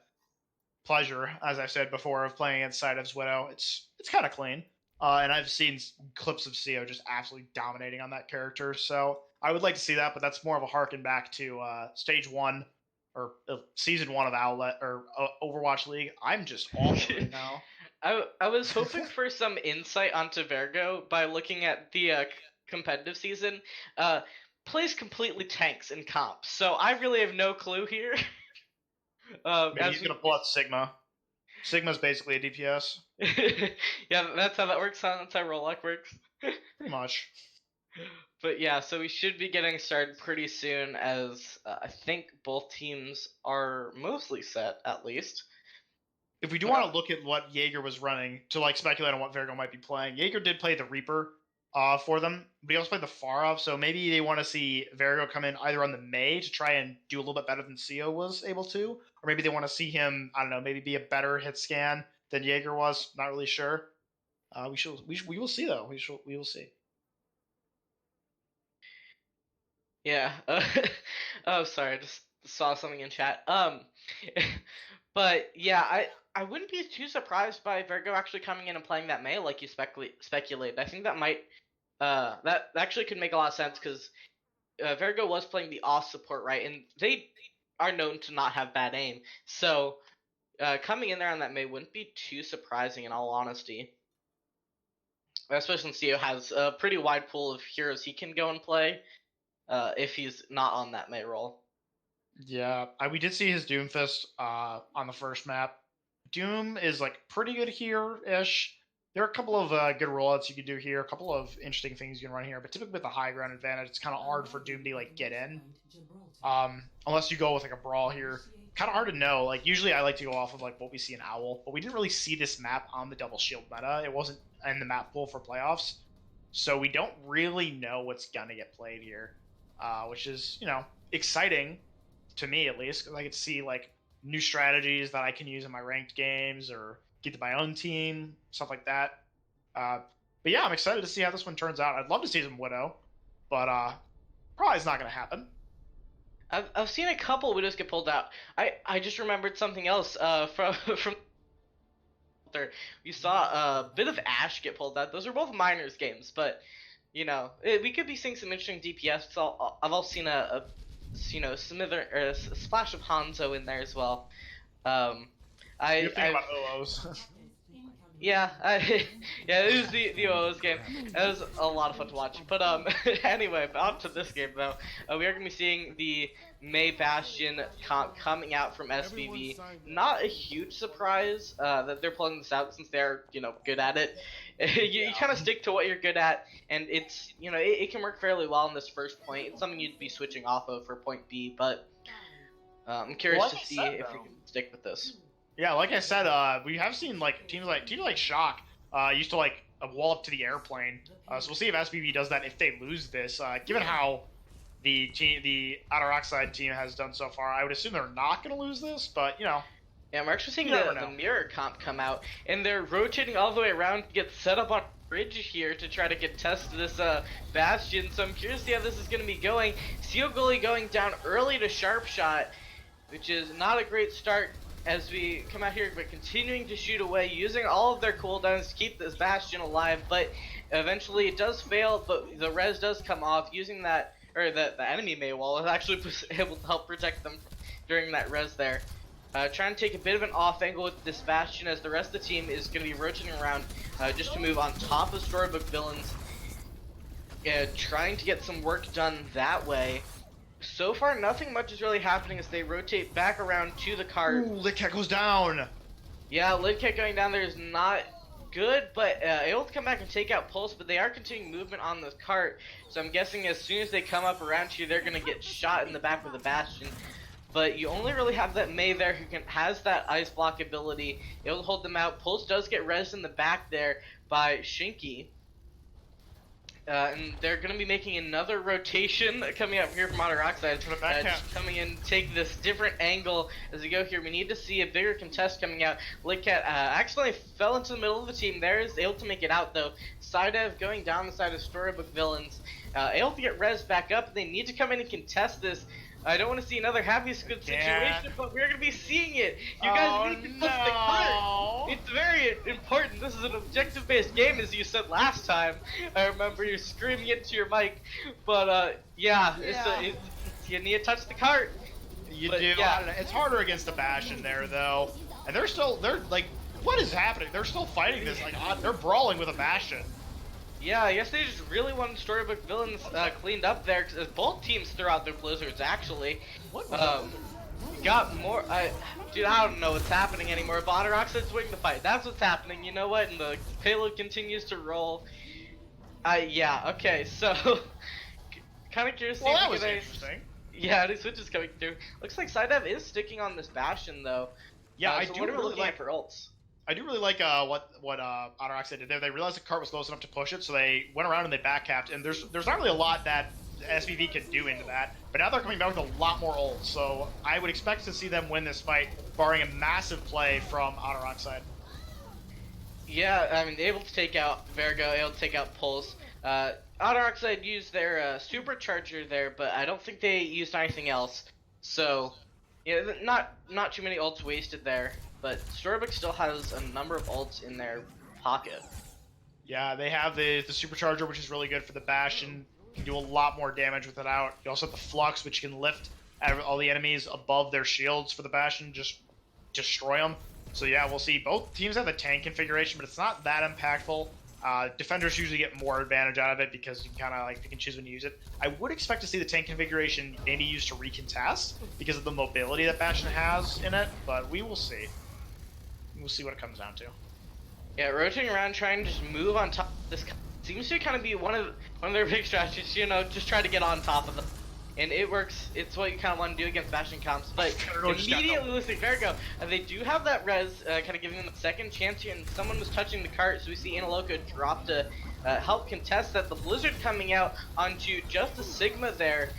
pleasure, as I said before, of playing against Sidev's Widow. It's kind of clean, and I've seen clips of CO just absolutely dominating on that character. So I would like to see that, but that's more of a harken back to stage 1 or season 1 of Owlet or Overwatch League. I'm just awful right now. I was hoping for some insight onto Virgo by looking at the competitive season. Plays completely tanks in comp, so I really have no clue here. Maybe he's gonna pull out Sigma. Sigma's basically a DPS. Yeah, that's how that works. Huh? That's how Rollock works. Pretty much. But yeah, so we should be getting started pretty soon, as I think both teams are mostly set, at least. If we do want to look at what Jaeger was running to speculate on what Virgo might be playing, Jaeger did play the Reaper for them, but he also played the Pharah, so maybe they want to see Virgo come in either on the May to try and do a little bit better than CO was able to, or maybe they want to see him, I don't know, maybe be a better hit scan than Jaeger was. Not really sure. We will see though. We will see. Yeah. Oh, sorry. I just saw something in chat. But yeah, I wouldn't be too surprised by Virgo actually coming in and playing that May like you speculate. I think that might that actually could make a lot of sense because Virgo was playing the off support, right? And they are known to not have bad aim. So coming in there on that May wouldn't be too surprising in all honesty. Especially since CO has a pretty wide pool of heroes he can go and play if he's not on that May role. Yeah, we did see his Doomfist on the first map. Doom is pretty good here-ish. There are a couple of good rollouts you can do here, a couple of interesting things you can run here, but typically with the high ground advantage, it's kind of hard for Doom to get in. Unless you go with a brawl here. Kind of hard to know. Usually I like to go off of what we see in Owl, but we didn't really see this map on the double shield meta. It wasn't in the map pool for playoffs, so we don't really know what's gonna get played here, which is exciting to me at least, because I get to see new strategies that I can use in my ranked games or get to my own team, stuff like that. But yeah, I'm excited to see how this one turns out. I'd love to see some Widow, but probably it's not going to happen. I've seen a couple widows get pulled out. I just remembered something else from from Otter. We saw a bit of Ash get pulled out. Those are both minors games, but you know we could be seeing some interesting DPS. So I've also seen a smither or a splash of Hanzo in there as well. You're thinking I about OOs. Yeah, yeah, it was the OO's game. It was a lot of fun to watch. But anyway, on to this game though. We are gonna be seeing the Mei Bastion coming out from SBV. Not a huge surprise that they're pulling this out since they're good at it. You kind of stick to what you're good at, and it's it can work fairly well in this first point. It's something you'd be switching off of for point B, but I'm curious to see if we can stick with this. Yeah, like I said, we have seen like teams like Shock used to like wall up to the airplane. So we'll see if SBV does that if they lose this. Given how the Otter Oxide team has done so far, I would assume they're not going to lose this. But Yeah, we're actually seeing the mirror comp come out, and they're rotating all the way around to get set up on a bridge here to try to contest this Bastion. So I'm curious to see how this is going to be going. Seal Gully going down early to Sharp Shot, which is not a great start as we come out here, but continuing to shoot away, using all of their cooldowns to keep this Bastion alive, but eventually it does fail, but the res does come off, using that, or the enemy Mei wall is actually able to help protect them during that res there. Trying to take a bit of an off angle with this Bastion as the rest of the team is going to be rotating around just to move on top of Storybook Villains, trying to get some work done that way. So far, nothing much is really happening as they rotate back around to the cart. Ooh, Litcat goes down. Yeah, Lidcat going down there is not good, but able to come back and take out Pulse, but they are continuing movement on the cart. So I'm guessing as soon as they come up around here, they're going to get shot in the back with a Bastion. But you only really have that Mei there who has that ice block ability, able to hold them out. Pulse does get res in the back there by Shinky. And they're going to be making another rotation coming up here from Otter Oxide. Just coming in, take this different angle as we go here. We need to see a bigger contest coming out. Litcat accidentally fell into the middle of the team. There is able to make it out though. Sidev going down the side of Storybook Villains. Able to get res back up. They need to come in and contest this. I don't want to see another happy squid situation, but we're going to be seeing it. You guys need to contest the cart. It's very important. This is an objective-based game, as you said last time. I remember you screaming into your mic. But, yeah. You need to touch the cart. You do. Yeah. I don't know. It's harder against the Bastion there, though. And they're like, what is happening? They're still fighting this. Like, they're brawling with a Bastion. Yeah, I guess they just really wanted Storybook Villains cleaned up there, because both teams threw out their blizzards, actually. Got more, dude, I don't know what's happening anymore, but Otter Oxide's winning the fight. That's what's happening, you know what? And the payload continues to roll. Yeah, okay, so, kind of curious to see that was interesting. Yeah, the switch is coming through. Looks like Sidev is sticking on this Bastion, though. Yeah, so what are we looking like for ults? I do really like what Otter Oxide did there. They realized the cart was close enough to push it, so they went around and they backcapped. And there's not really a lot that SBV can do into that. But now they're coming back with a lot more ults, so I would expect to see them win this fight, barring a massive play from Otter Oxide. Yeah, I mean, able to take out Virgo, able to take out Pulse. Otter Oxide used their supercharger there, but I don't think they used anything else. So, yeah, not too many ults wasted there. But Storybook still has a number of ults in their pocket. Yeah, they have the supercharger, which is really good for the Bastion. You can do a lot more damage with it out. You also have the Flux, which can lift all the enemies above their shields for the Bastion, just destroy them. So yeah, we'll see. Both teams have the tank configuration, but it's not that impactful. Defenders usually get more advantage out of it because you kind of you can choose when you use it. I would expect to see the tank configuration maybe used to recontest because of the mobility that Bastion has in it, but we will see. We'll see what it comes down to. Yeah, rotating around, trying to just move on top of this seems to kind of be one of their big strategies. Just try to get on top of them, and it works. It's what you kind of want to do against Bastion comps. But immediately losing Virgo, they do have that res, kind of giving them a second chance here. And someone was touching the cart, so we see Analoco drop to help contest that. The Blizzard coming out onto just a Sigma there.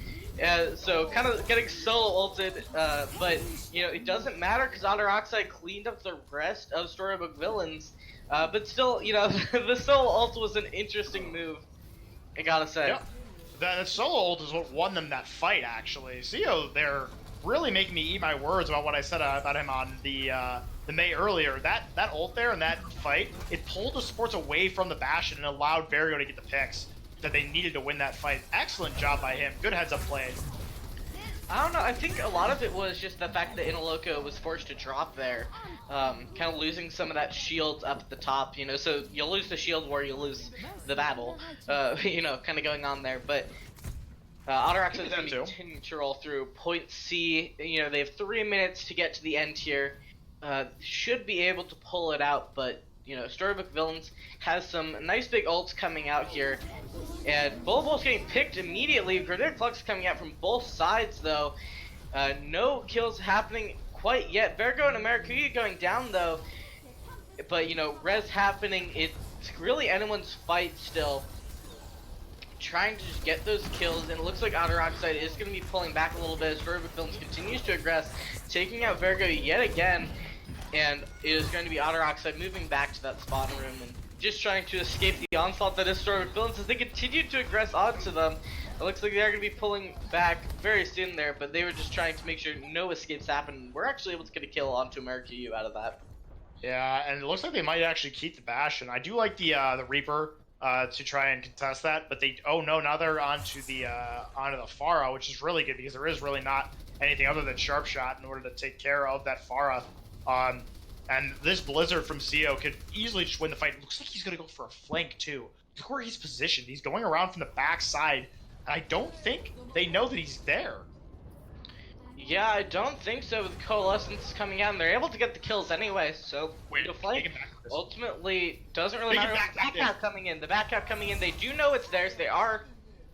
So kind of getting solo ulted, but it doesn't matter because Otter Oxide cleaned up the rest of Storybook Villains. But still, you know, the solo ult was an interesting move, I gotta say. Yep. That solo ult is what won them that fight, actually. Zio, they're really making me eat my words about what I said about him on the May earlier. That ult there in that fight, it pulled the supports away from the Bastion and allowed Barrio to get the picks that they needed to win that fight. Excellent job by him. Good heads up play. I don't know, I think a lot of it was just the fact that Inaloco was forced to drop there, kind of losing some of that shield up at the top, you know, so you'll lose the shield war, you lose the battle, you know, kind of going on there, but Otter Oxide is going to continue to roll through. Point C, you know, they have 3 minutes to get to the end here, should be able to pull it out, but, you know, StoryBook Villains has some nice big ults coming out here. And Bulbul's getting picked immediately. Grenadier Flux coming out from both sides, though. No kills happening quite yet. Vergo and Americuya going down, though. But, you know, res happening. It's really anyone's fight still. Trying to just get those kills. And it looks like Otter Oxide is going to be pulling back a little bit as StoryBook Films continues to aggress. Taking out Vergo yet again. And it is going to be Otter Oxide moving back to that spawn room and just trying to escape the onslaught that is StoryBook Villains as they continue to aggress onto them. It looks like they're going to be pulling back very soon there, but they were just trying to make sure no escapes happen. We're actually able to get a kill onto Americuya out of that. Yeah, and it looks like they might actually keep the Bastion. I do like the Reaper to try and contest that, but they now they're onto the Pharah, which is really good because there is really not anything other than Sharp Shot in order to take care of that Pharah. And this Blizzard from Zio could easily just win the fight. It looks like he's going to go for a flank, too. Look where he's positioned. He's going around from the back side. And I don't think they know that he's there. Yeah, I don't think so with Coalescence coming out. And they're able to get the kills anyway, so the flank ultimately doesn't really matter. The back cap coming in. The back cap coming in. They do know it's theirs. They are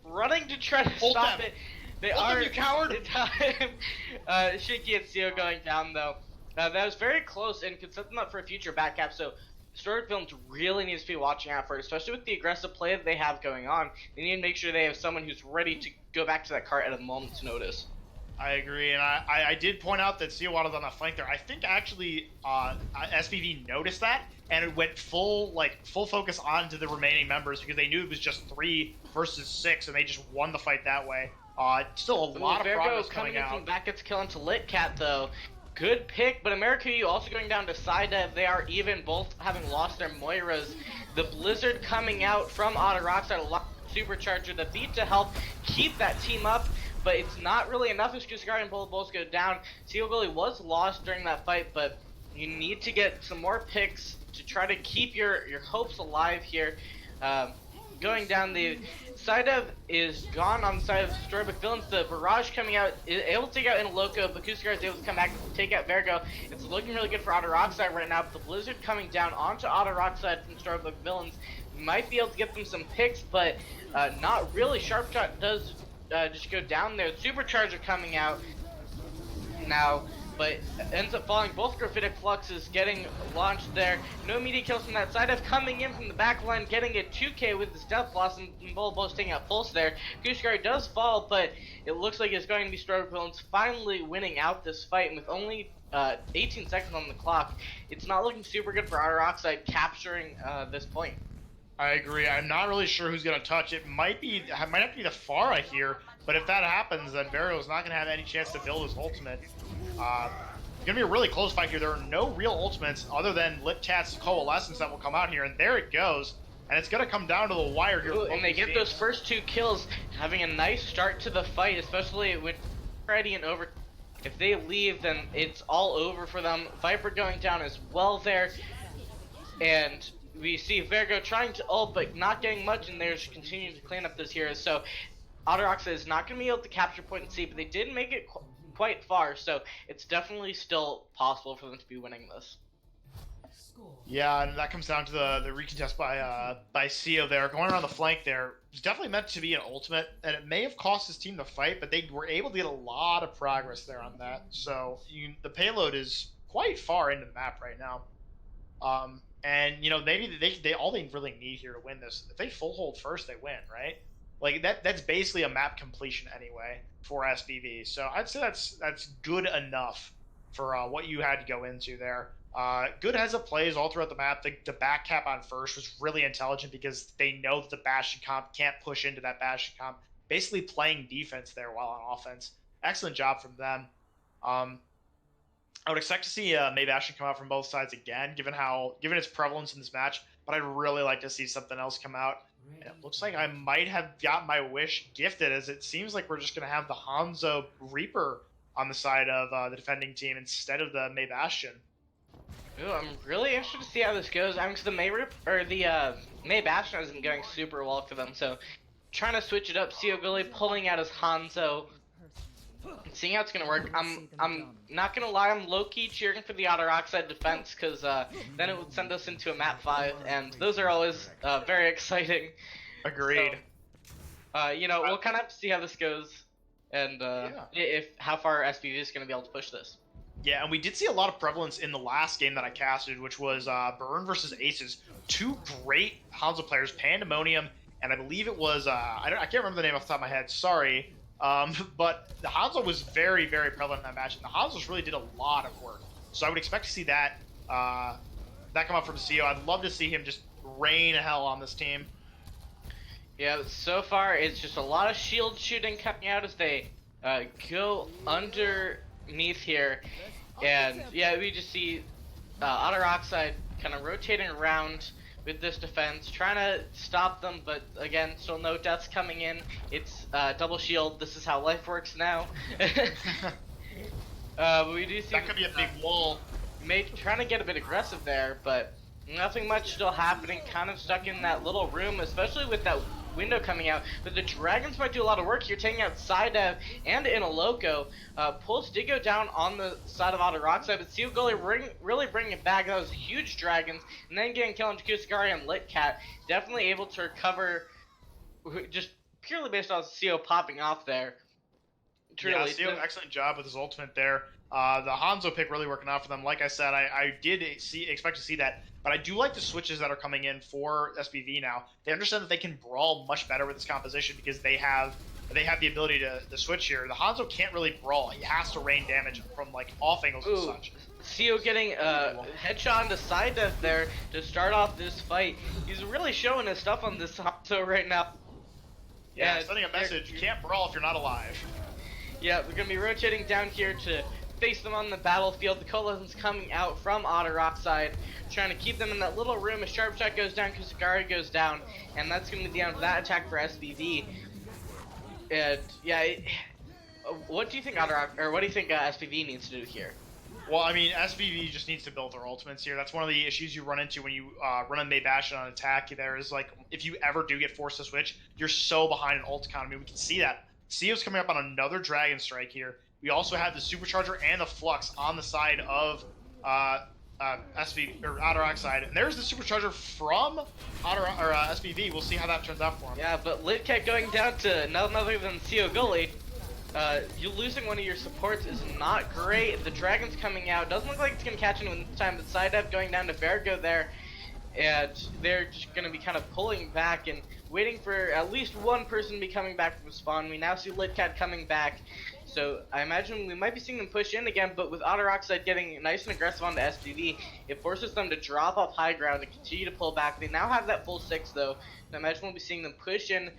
running to try to stop it. They are, you coward! Shinky and Zio going down, though. That was very close and could set them up for a future back cap, so StoryBook Films really needs to be watching out for it, especially with the aggressive play that they have going on. They need to make sure they have someone who's ready to go back to that cart at a moment's notice. I agree, and I did point out that Zio was on the flank there. I think actually SPV noticed that, and it went full focus onto the remaining members because they knew it was just 3 versus 6, and they just won the fight that way. Still a lot of progress coming out. From back gets kill onto Litcat, though. Good pick, but Americuya also going down to side dev. They are even, both having lost their Moiras. The Blizzard coming out from Otter Oxide, a lot of Supercharger. The beat to help keep that team up, but it's not really enough as Kusgard and Bulbos go down. Seal Goalie was lost during that fight, but you need to get some more picks to try to keep your hopes alive here. Going down, the side of is gone on the side of StoryBook Villains. The Barrage coming out is able to take out Inaloco, but Kusgard is able to come back and take out Vergo. It's looking really good for Otter Oxide right now, but the Blizzard coming down onto Otter Oxide from StoryBook Villains might be able to get them some picks, but not really. Sharp Shot does just go down there. Supercharger coming out now, but ends up falling. Both Graphitic Fluxes getting launched there. No immediate kills from that side of coming in from the back line, getting a 2k with his Death Blossom, and Bulbos taking out Pulse there. Kusgard does fall, but it looks like it's going to be StoryBook Villains finally winning out this fight, and with only 18 seconds on the clock, it's not looking super good for Otter Oxide capturing this point. I agree. I'm not really sure who's going to touch. It might have to be the Pharah here, but if that happens, then Vario's not going to have any chance to build his ultimate. It's going to be a really close fight here. There are no real ultimates other than Litcat's Coalescence that will come out here, and there it goes. And it's going to come down to the wire here. Ooh, and they get those first 2 kills, having a nice start to the fight, especially with Freddy and Over. If they leave, then it's all over for them. Viper going down as well there. And we see Vergo trying to ult, but not getting much, and they're just continuing to clean up those heroes. So Otter Oxide is not going to be able to capture point and C, but they did make it quite far, so it's definitely still possible for them to be winning this. Yeah, and that comes down to the recontest by Zio there. Going around the flank there, it was definitely meant to be an ultimate, and it may have cost his team the fight, but they were able to get a lot of progress there on that. So the payload is quite far into the map right now. And, maybe they all they really need here to win this, if they full hold first, they win, right? Like, that's basically a map completion anyway for SPV. So I'd say that's good enough for what you had to go into there. Good heads-up plays all throughout the map. The back cap on first was really intelligent because they know that the Bastion comp can't push into that Bastion comp. Basically playing defense there while on offense. Excellent job from them. I would expect to see May Bastion come out from both sides again, given its prevalence in this match. But I'd really like to see something else come out. And it looks like I might have got my wish gifted, as it seems like we're just going to have the Hanzo Reaper on the side of the defending team instead of the May Bastion. Ooh, I'm really interested to see how this goes. I mean, 'cause the May Bastion isn't going super well for them, so trying to switch it up. Gully pulling out his Hanzo, seeing how it's gonna work. I'm not gonna lie, I'm low-key cheering for the Otter Oxide defense, because then it would send us into a map 5, and those are always very exciting. Agreed. So, we'll kind of have to see how this goes, and how far SBV is gonna be able to push this. Yeah, and we did see a lot of prevalence in the last game that I casted, which was Burn versus Aces. Two great Hanzo players, Pandemonium, and I believe it was I can't remember the name off the top of my head. Sorry. But the Hanzo was very, very prevalent in that match, and the Hanzos really did a lot of work. So I would expect to see that come up from CEO. I'd love to see him just rain hell on this team. Yeah, so far it's just a lot of shield shooting coming out as they go underneath here. And yeah, we just see Otter Oxide kind of rotating around with this defense, trying to stop them, but again, still no deaths coming in. It's double shield. This is how life works now. But we do see that could be a big wall. Trying to get a bit aggressive there, but nothing much still happening. Kind of stuck in that little room, especially with that window coming out. But the Dragons might do a lot of work here, taking out Side and in a Loco. Pulse did go down on the side of Otter Oxide, but Seal Gully really bringing it back. That was huge Dragons, and then getting killed on Kusagari and Litcat. Definitely able to recover, just purely based on CO popping off there. Truly, yeah, CO, excellent job with his ultimate there. The Hanzo pick really working out for them. Like I said, I did expect to see that, but I do like the switches that are coming in for SBV now. They understand that they can brawl much better with this composition because they have the ability to switch here. The Hanzo can't really brawl. He has to rain damage from like off angles and such. CO getting a headshot into side death there to start off this fight. He's really showing his stuff on this Hanzo right now. Yeah, sending a message, you can't brawl if you're not alive. Yeah, we're going to be rotating down here to face them on the battlefield. The coalition's coming out from Otter Oxide, trying to keep them in that little room. A sharp shot goes down, Kusagari goes down, and that's going to be the end of that attack for SBV. And yeah, what do you think SBV needs to do here? Well, I mean, SBV just needs to build their ultimates here. That's one of the issues you run into when you run a May Bastion on attack. There is like, if you ever do get forced to switch, you're so behind in ult economy. We can see that. CEO's coming up on another Dragon Strike here. We also have the Supercharger and the Flux on the side of Otter Oxide. And there's the Supercharger from SBV. We'll see how that turns out for him. Yeah, but Litcat going down to none other than CO Gully. You losing one of your supports is not great. The Dragon's coming out. Doesn't look like it's going to catch anyone this time. But Side going down to Vergo there. And they're just going to be kind of pulling back and waiting for at least one person to be coming back from spawn. We now see Litcat coming back. So I imagine we might be seeing them push in again, but with Otter Oxide getting nice and aggressive onto SBV, it forces them to drop off high ground and continue to pull back. They now have that full 6 though, so I imagine we'll be seeing them push in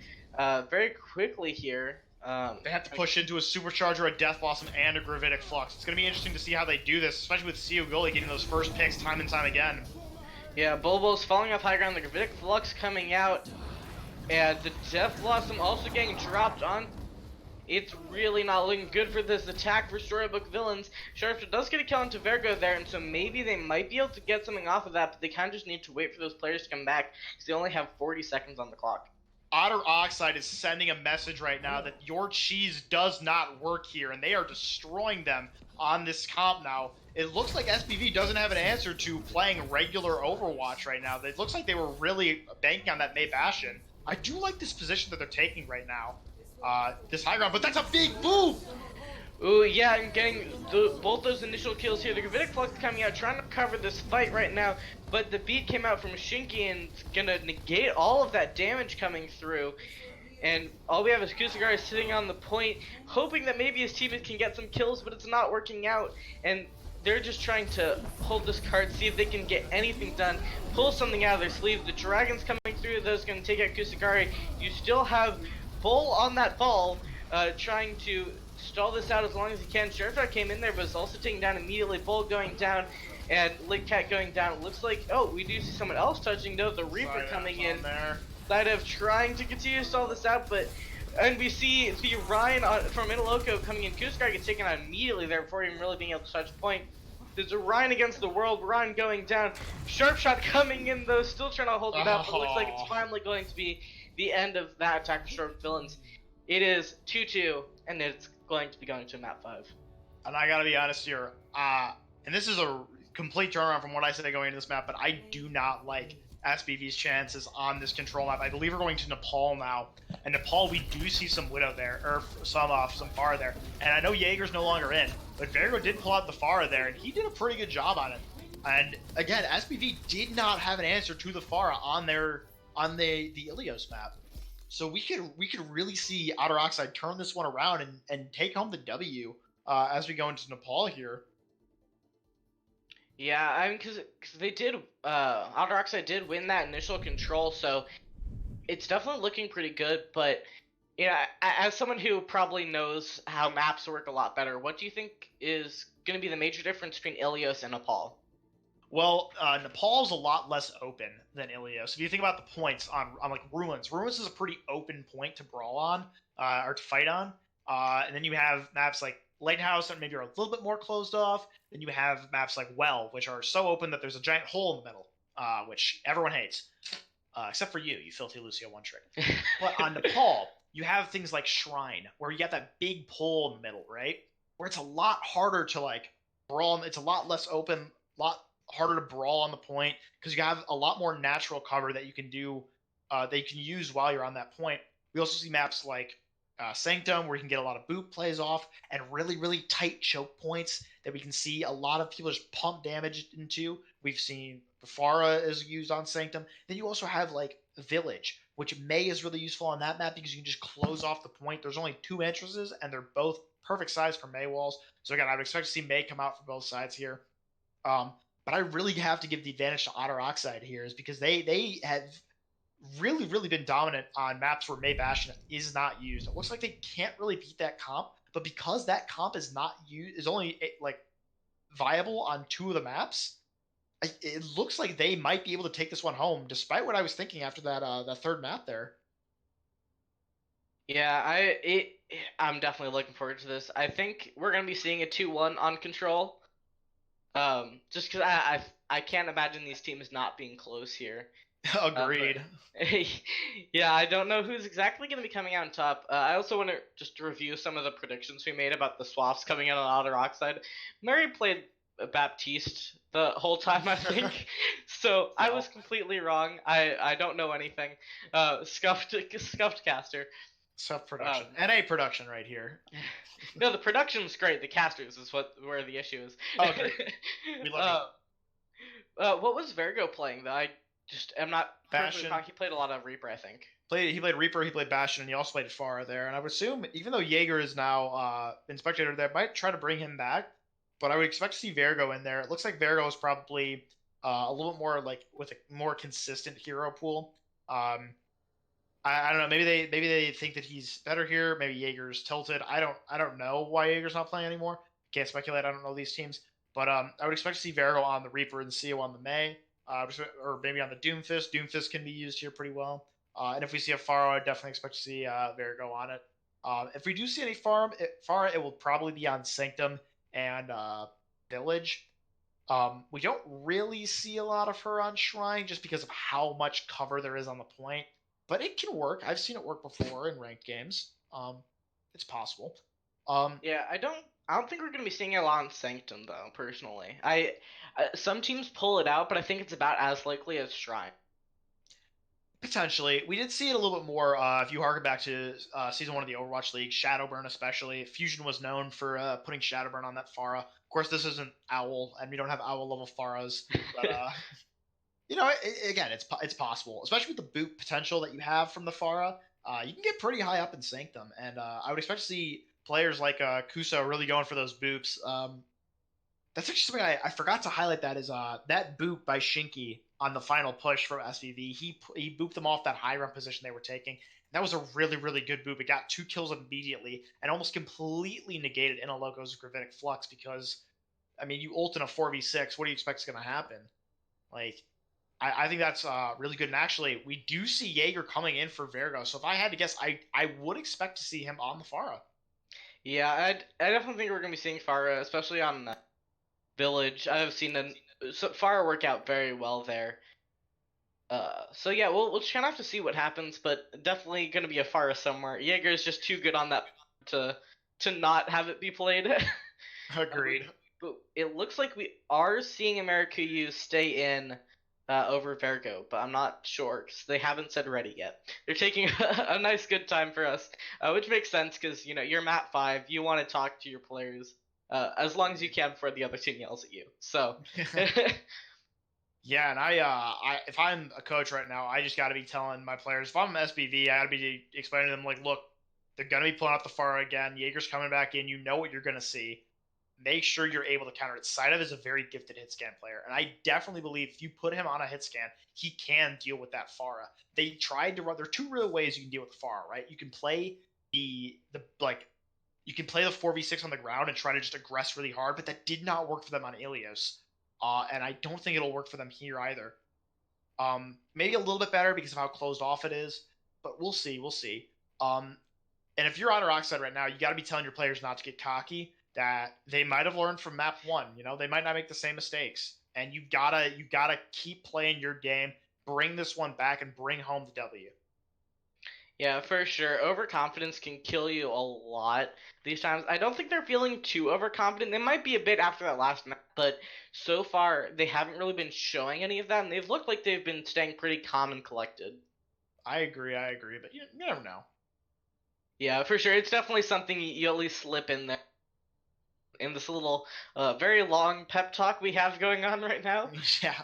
very quickly here. They have to push into a Supercharger, a Death Blossom, and a Gravitic Flux. It's going to be interesting to see how they do this, especially with CO Gully getting those first picks time and time again. Yeah, Bulbo's falling off high ground, the Gravitic Flux coming out, and the Death Blossom also getting dropped on. It's really not looking good for this attack for Storybook Villains. Sharpshot does get a kill onto Vergo there, and so maybe they might be able to get something off of that, but they kind of just need to wait for those players to come back, because they only have 40 seconds on the clock. Otter Oxide is sending a message right now that your cheese does not work here, and they are destroying them on this comp now. It looks like SBV doesn't have an answer to playing regular Overwatch right now. It looks like they were really banking on that May Bastion. I do like this position that they're taking right now. This high ground, but that's a big move! Ooh, yeah, I'm getting both those initial kills here. The Gravitic Flux coming out, trying to cover this fight right now, but the beat came out from Shinky and it's gonna negate all of that damage coming through. And all we have is Kusagari sitting on the point, hoping that maybe his teammates can get some kills, but it's not working out. And they're just trying to hold this card, see if they can get anything done, pull something out of their sleeve. The dragon's coming through, those going to take out Kusakari. You still have Bull on that ball, trying to stall this out as long as he can. Sharpshot came in there, but was also taken down immediately. Bull going down, and Lit Cat going down. It looks like, oh, we do see someone else touching, though. The Reaper coming in. Side of trying to continue to stall this out, but and we see the Ryan from Inaloco coming in. Kusakari gets taken out immediately there before even really being able to touch a point. There's a Ryan against the world, Ryan going down. Sharpshot coming in though, still trying to hold it up, but looks like it's finally going to be the end of that attack for Sharp Villains. It is 2-2, and it's going to be going to map 5. And I gotta be honest here, and this is a complete turnaround from what I said going into this map, but I do not like SBV's chances on this control map. I believe we're going to Nepal now, and Nepal we do see some Widow there, or some Pharah there, and I know Jaeger's no longer in, but Vergo did pull out the Pharah there, and he did a pretty good job on it. And again, SBV did not have an answer to the Pharah on the Ilios map, so we could really see Otter Oxide turn this one around and take home the W as we go into Nepal here. Yeah, I mean, because they did, Otter Oxide did win that initial control, so it's definitely looking pretty good, but, you know, as someone who probably knows how maps work a lot better, what do you think is going to be the major difference between Ilios and Nepal? Well, Nepal's a lot less open than Ilios. If you think about the points on like Ruins is a pretty open point to brawl on, or to fight on, and then you have maps like Lighthouse that maybe are a little bit more closed off. Then you have maps like Well, which are so open that there's a giant hole in the middle, which everyone hates, except for you filthy Lucio one trick. But on Nepal, you have things like Shrine, where you got that big pole in the middle, right? Where it's a lot harder to like brawl. It's a lot less open, a lot harder to brawl on the point because you have a lot more natural cover that you can do, that you can use while you're on that point. We also see maps like Sanctum, where you can get a lot of boot plays off and really, really tight choke points that we can see a lot of people just pump damage into. We've seen Bafara is used on Sanctum. Then you also have like Village, which May is really useful on that map because you can just close off the point. There's only 2 entrances and they're both perfect size for May walls. So again, I would expect to see May come out from both sides here. But I really have to give the advantage to Otter Oxide here, is because they have really, really been dominant on maps where May Bastion is not used. It looks like they can't really beat that comp, but because that comp is not used, is only like viable on 2 of the maps, it looks like they might be able to take this one home, despite what I was thinking after that that third map there. Yeah, I'm definitely looking forward to this. I think we're gonna be seeing a 2-1 on control. Just because I can't imagine these teams not being close here. Agreed. Yeah, I don't know who's exactly going to be coming out on top. I also want to just review some of the predictions we made about the swaps coming out on Otter Oxide. Mary played Baptiste the whole time, I think. So I was completely wrong. I don't know anything. Scuffed caster. Self production. NA production right here. No, the production's great. The casters is where the issue is. Oh, great. We love what was Vergo playing though? I just am not. Bastion. He played a lot of Reaper, I think. He played Reaper, he played Bastion, and he also played Pharah there. And I would assume, even though Jaeger is now in Spectator there, might try to bring him back. But I would expect to see Vergo in there. It looks like Vergo is probably a little bit more like with a more consistent hero pool. I don't know. Maybe they think that he's better here. Maybe Jaeger's tilted. I don't know why Jaeger's not playing anymore. Can't speculate. I don't know these teams. But I would expect to see Vergo on the Reaper and CO on the May. Or maybe on the Doomfist. Doomfist can be used here pretty well. And if we see a Pharah, I definitely expect to see Vergo on it. If we do see any Pharah, it will probably be on Sanctum and Village. We don't really see a lot of her on Shrine just because of how much cover there is on the point. But it can work. I've seen it work before in ranked games. It's possible. Yeah, I don't think we're gonna be seeing a lot on Sanctum though. Personally, some teams pull it out, but I think it's about as likely as Shrine. Potentially. We did see it a little bit more if you harken back to Season 1 of the Overwatch League, Shadowburn especially. Fusion was known for putting Shadowburn on that Pharah. Of course, this isn't Owl, and we don't have Owl-level Pharahs. But, again, it's possible. Especially with the boot potential that you have from the Pharah. You can get pretty high up in Sanctum, and I would expect to see players like Kusa really going for those boops. That's actually something I forgot to highlight. That is that boop by Shinky on the final push from SVV. He booped them off that high run position they were taking. That was a really, really good boop. It got 2 kills immediately and almost completely negated Inalogo's Gravitic Flux because, I mean, you ult in a 4v6. What do you expect is going to happen? Like, I think that's really good. And actually, we do see Jaeger coming in for Virgo. So if I had to guess, I would expect to see him on the Pharah. Yeah, I definitely think we're gonna be seeing Pharah, especially on Village. I've seen Pharah work out very well there. So yeah, we'll just kind of have to see what happens, but definitely gonna be a Pharah somewhere. Jaeger is just too good on that to not have it be played. Agreed. But it looks like we are seeing America stay in over Virgo, but I'm not sure because they haven't said ready yet. They're taking a nice good time for us, which makes sense because you're map 5, you want to talk to your players as long as you can before the other team yells at you. So. Yeah, and I if I'm a coach right now, I just got to be telling my players. If I'm an SBV, I got to be explaining to them like, look, they're gonna be pulling out the Pharah again. Jaeger's coming back in. You know what you're gonna see. Make sure you're able to counter it. Sidev is a very gifted hit scan player, and I definitely believe if you put him on a hit scan, he can deal with that Pharah. They tried to run. There are 2 real ways you can deal with the Pharah, right? You can play you can play the 4v6 on the ground and try to just aggress really hard, but that did not work for them on Ilios. And I don't think it'll work for them here either. Maybe a little bit better because of how closed off it is, but we'll see. And if you're on Oxide right now, you got to be telling your players not to get cocky. That they might have learned from map 1. They might not make the same mistakes, and you gotta keep playing your game. Bring this one back and bring home the W. Yeah, for sure. Overconfidence can kill you a lot these times. I don't think they're feeling too overconfident. They might be a bit after that last match, but so far they haven't really been showing any of that, and they've looked like they've been staying pretty calm and collected. I agree, but you never know. Yeah, for sure. It's definitely something you at least slip in there. In this little, very long pep talk we have going on right now. Yeah.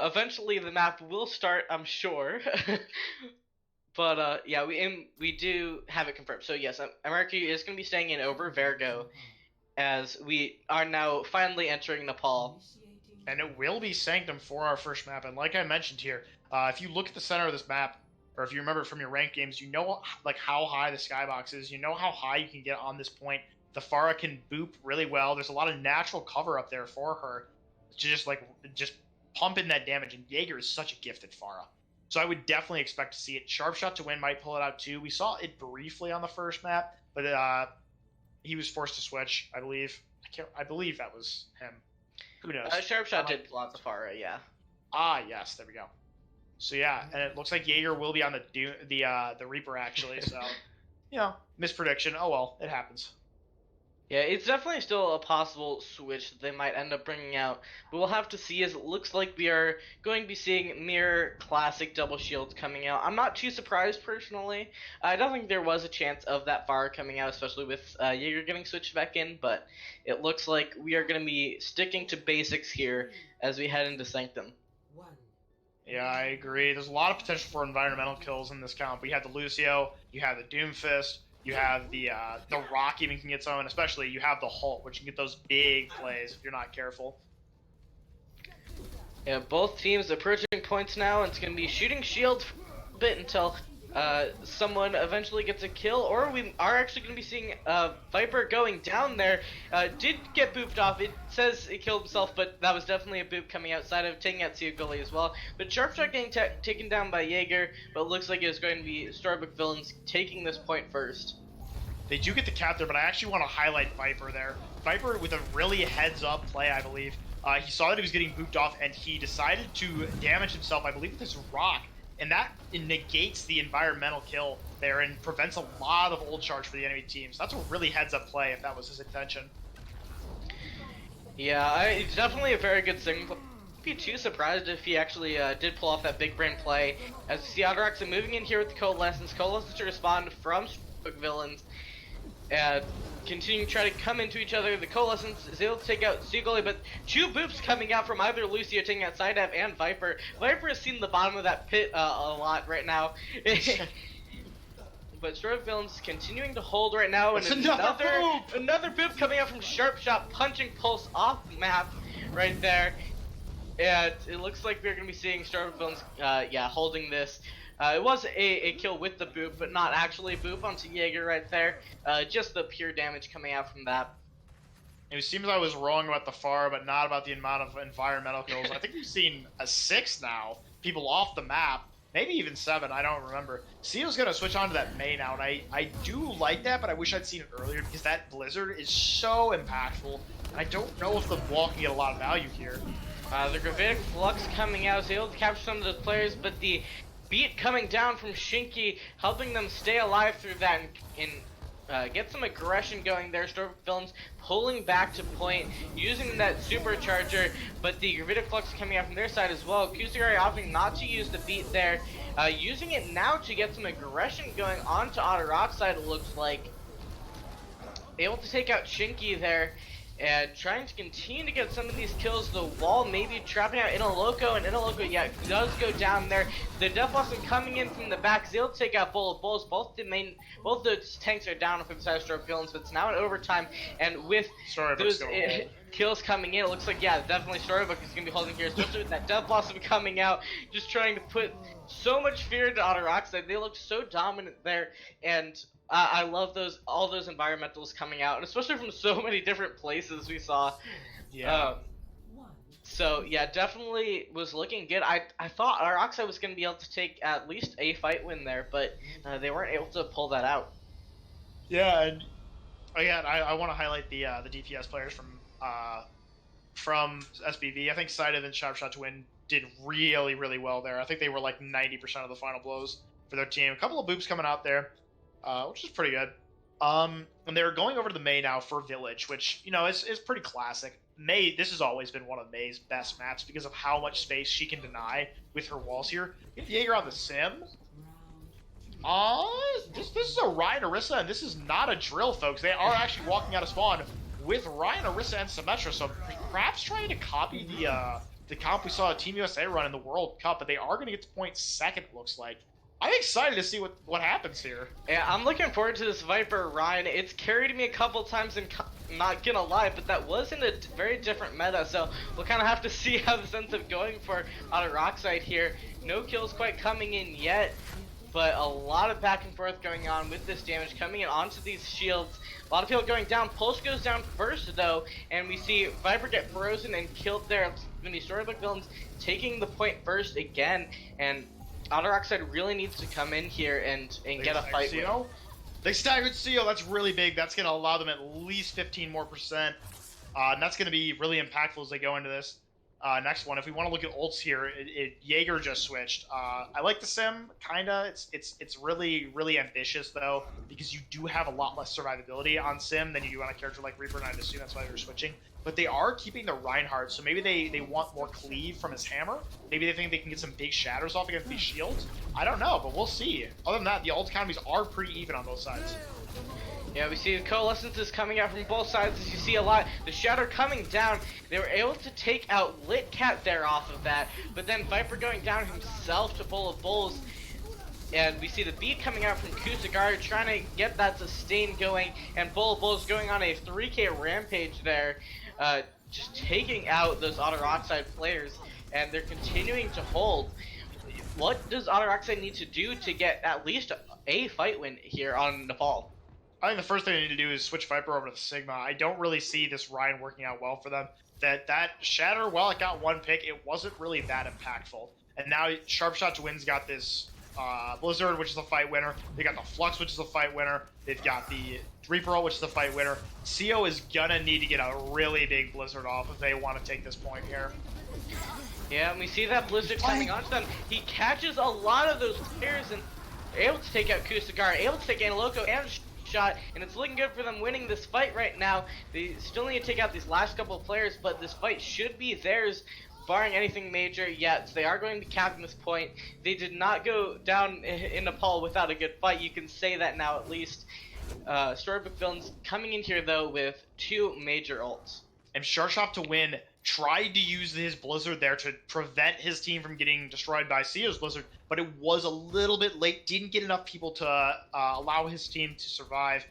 Eventually the map will start, I'm sure. But yeah, we do have it confirmed. So yes, America is going to be staying in over Virgo, as we are now finally entering Nepal. And it will be Sanctum for our first map. And like I mentioned here, if you look at the center of this map, or if you remember from your ranked games, you know like how high the skybox is. You know how high you can get on this point. The Pharah can boop really well. There's a lot of natural cover up there for her to just pump in that damage. And Jaeger is such a gifted Pharah. So I would definitely expect to see it. Sharpshot to win might pull it out too. We saw it briefly on the first map, but he was forced to switch, I believe. I believe that was him. Who knows? Sharpshot did pull out the Pharah, yeah. Ah, yes, there we go. So yeah, and it looks like Jaeger will be on the Reaper actually. So misprediction. Oh well, it happens. Yeah, it's definitely still a possible switch that they might end up bringing out, but we'll have to see, as it looks like we are going to be seeing Mirror Classic double shields coming out. I'm not too surprised, personally. I don't think there was a chance of that Pharah coming out, especially with Jaeger getting switched back in, but it looks like we are going to be sticking to basics here as we head into Sanctum. Yeah, I agree. There's a lot of potential for environmental kills in this comp. We have the Lucio, you have the Doomfist, you have the Rock even can get some, and especially you have the Halt, which can get those big plays if you're not careful. Yeah, both teams approaching points now, and it's going to be shooting shields for a bit until someone eventually gets a kill, or we are actually going to be seeing Viper going down there. Did get booped off. It says he killed himself, but that was definitely a boop coming outside of taking out Gully as well. But Sharpshot getting taken down by Jaeger, but it looks like it's going to be StoryBook Villains taking this point first. They do get the cap there, but I actually want to highlight Viper there. Viper with a really heads-up play, I believe. He saw that he was getting booped off, and he decided to damage himself, I believe, with his rock. And that negates the environmental kill there and prevents a lot of ult charge for the enemy team. So that's a really heads-up play if that was his intention. Yeah, it's definitely a very good signal. I'd be too surprised if he actually did pull off that big brain play. As we see Otter moving in here with the Coalescence. Coalescence to respond from StoryBook Villains. And continuing to try to come into each other. The Coalescence is able to take out Gully, but 2 boops coming out from either Lucio taking out Sidev and Viper. Viper has seen the bottom of that pit a lot right now. But StoryBook Villains continuing to hold right now, and It's another boop coming out from Sharpshot, punching Pulse off map right there. And it looks like we're going to be seeing StoryBook Villains, holding this. It was a kill with the boop, but not actually a boop onto Jaeger right there. Just the pure damage coming out from that. It seems I was wrong about the FAR, but not about the amount of environmental kills. I think we've seen a 6 now. People off the map. Maybe even 7, I don't remember. Ceo's going to switch on to that Mei now, and I do like that, but I wish I'd seen it earlier because that Blizzard is so impactful, and I don't know if the wall can get a lot of value here. The Gravitic Flux coming out is able to capture some of those players, but the beat coming down from Shinky, helping them stay alive through that and get some aggression going there. StoryBook Villains pulling back to point, using that supercharger, but the Gravitic Flux coming out from their side as well. Kusugari opting not to use the beat there, using it now to get some aggression going onto Otter Oxide, it looks like. Able to take out Shinky there, and trying to continue to get some of these kills. The wall maybe trapping out Inaloco, and Inaloco, does go down there. The Death Blossom coming in from the back is able to take out Bull of Bulls. Both the tanks are down for the side of StoryBook Villains, but it's now in overtime, and with those kills coming in, it looks like, definitely StoryBook is going to be holding here, especially with that Death Blossom coming out, just trying to put so much fear into Otter Oxide. They look so dominant there, and I love all those environmentals coming out, and especially from so many different places we saw. Yeah. So definitely was looking good. I thought our Oxide was going to be able to take at least a fight win there, but they weren't able to pull that out. Yeah, and again, I want to highlight the DPS players from SBV. I think Sided and Sharpshot to Win did really, really well there. I think they were like 90% of the final blows for their team. A couple of boops coming out there, which is pretty good. And they're going over to the Mei now for Village, which, is pretty classic. Mei, this has always been one of Mei's best maps because of how much space she can deny with her walls here. Get Jaeger on the sim. This is a Ryan Orisa, and this is not a drill, folks. They are actually walking out of spawn with Ryan Orisa and Symmetra, so perhaps trying to copy the comp we saw Team USA run in the World Cup, but they are going to get to point second, it looks like. I'm excited to see what happens here. Yeah, I'm looking forward to this Viper Ryan. It's carried me a couple times, and not gonna lie, but that was in a very different meta, so we'll kind of have to see how this ends up going for Otter Oxide here. No kills quite coming in yet, but a lot of back and forth going on with this damage coming in onto these shields. A lot of people going down. Pulse goes down first, though, and we see Viper get frozen and killed there. It's going to be StoryBook Villains taking the point first again, and Otter Oxide really needs to come in here and get a fight win. They staggered Ceo. That's really big. That's going to allow them at least 15% more. And that's going to be really impactful as they go into this next one. If we want to look at ults here, Jaeger just switched. I like the sim, kinda. It's really, really ambitious though, because you do have a lot less survivability on sim than you do on a character like Reaper, and I'd assume that's why they're switching. But they are keeping the Reinhardt, so maybe they want more cleave from his hammer. Maybe they think they can get some big shatters off against these shields. I don't know, but we'll see. Other than that, the ult economies are pretty even on both sides. Yeah, we see the coalescences coming out from both sides, as you see a lot. The Shatter coming down. They were able to take out Lit Cat there off of that, but then Viper going down himself to Bull of Bulls. And we see the beat coming out from Kusugari, trying to get that sustain going, and Bull of Bulls going on a 3k rampage there, just taking out those Otter Oxide players, and they're continuing to hold. What does Otter Oxide need to do to get at least a fight win here on Nepal? I think the first thing they need to do is switch Viper over to the Sigma. I don't really see this Ryan working out well for them. That Shatter, while it got one pick, it wasn't really that impactful. And now Sharpshot to Win's got this Blizzard, which is the fight winner. They got the Flux, which is the fight winner. They've got the Reaper, which is the fight winner. Ceo is gonna need to get a really big Blizzard off if they want to take this point here. Yeah, and we see that Blizzard coming onto them. He catches a lot of those players and able to take out Kusugari, able to take Analoco and Shot, and it's looking good for them winning this fight right now. They still need to take out these last couple of players, but this fight should be theirs, barring anything major yet. So they are going to be capping this point. They did not go down in Nepal without a good fight. You can say that now at least. StoryBook Villains coming in here though with two major ults. And Sharpshot to Win tried to use his Blizzard there to prevent his team from getting destroyed by Sio's Blizzard, but it was a little bit late. Didn't get enough people to allow his team to survive.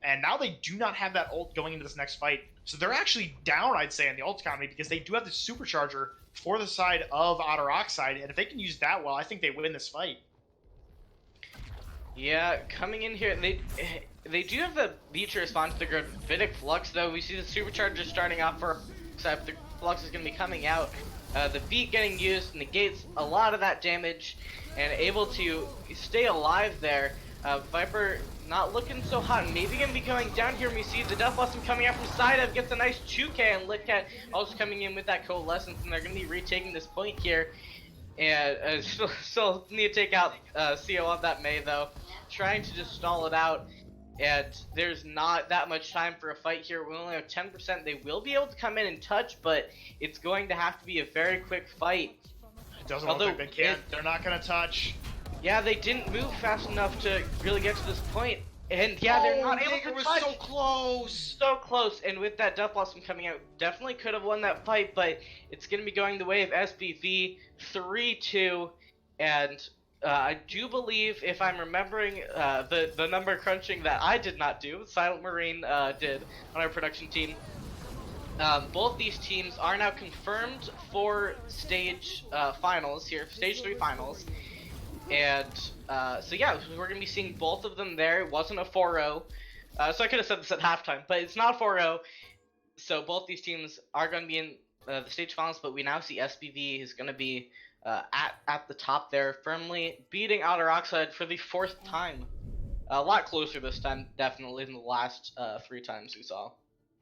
And now they do not have that ult going into this next fight. So they're actually down, I'd say, in the ult economy because they do have the supercharger for the side of Otter Oxide. And if they can use that well, I think they win this fight. Yeah, coming in here, they do have the beat to respond to the Gravitic Flux, though. We see the supercharger starting off for Oxide. The Flux is going to be coming out. The beat getting used negates a lot of that damage and able to stay alive there. Viper not looking so hot, maybe gonna be going down here. We see the Death Blossom coming out from side of, gets a nice 2K, and Litcat also coming in with that Coalescence, and they're gonna be retaking this point here. And still need to take out CO on that Mei though, trying to just stall it out. And there's not that much time for a fight here. We only have 10%. They will be able to come in and touch, but it's going to have to be a very quick fight. It doesn't look like they can. They're not gonna touch. Yeah, they didn't move fast enough to really get to this point. And yeah, they're not able to touch. So close. So close. And with that Death Blossom coming out, definitely could have won that fight, but it's going to be going the way of SBV 3-2. And I do believe, if I'm remembering the number crunching that I did not do, Silent Marine did on our production team, both these teams are now confirmed for stage finals here, stage 3 finals. And so yeah, we're going to be seeing both of them there. It wasn't a 4-0. So I could have said this at halftime, but it's not 4-0. So both these teams are going to be in the stage finals, but we now see SBV is going to be at the top there, firmly beating Outer Oxide for the 4th time. A lot closer this time, definitely, than the last 3 times we saw.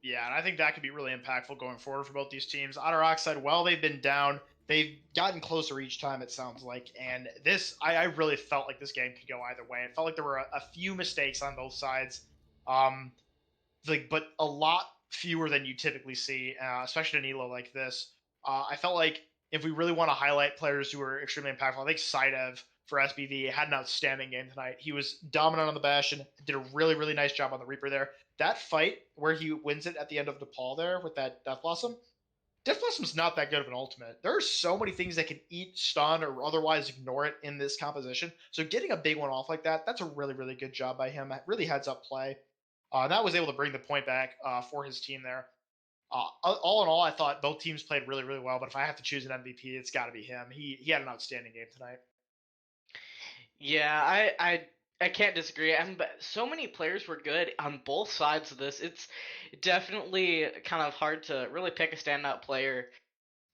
Yeah, and I think that could be really impactful going forward for both these teams. Otter Oxide, while they've been down, they've gotten closer each time, it sounds like. And this, I really felt like this game could go either way. It felt like there were a few mistakes on both sides, but a lot fewer than you typically see, especially in Elo like this. I felt like if we really want to highlight players who were extremely impactful, I think Sidev for SBV had an outstanding game tonight. He was dominant on the Bastion, did a really, really nice job on the Reaper there. That fight where he wins it at the end of Nepal there with that Death Blossom, Death Blossom's not that good of an ultimate. There are so many things that can eat, stun, or otherwise ignore it in this composition. So getting a big one off like that, that's a really, really good job by him. Really heads up play. That was able to bring the point back for his team there. All in all, I thought both teams played really, really well. But if I have to choose an MVP, it's got to be him. He had an outstanding game tonight. Yeah, I can't disagree. And so many players were good on both sides of this. It's definitely kind of hard to really pick a standout player.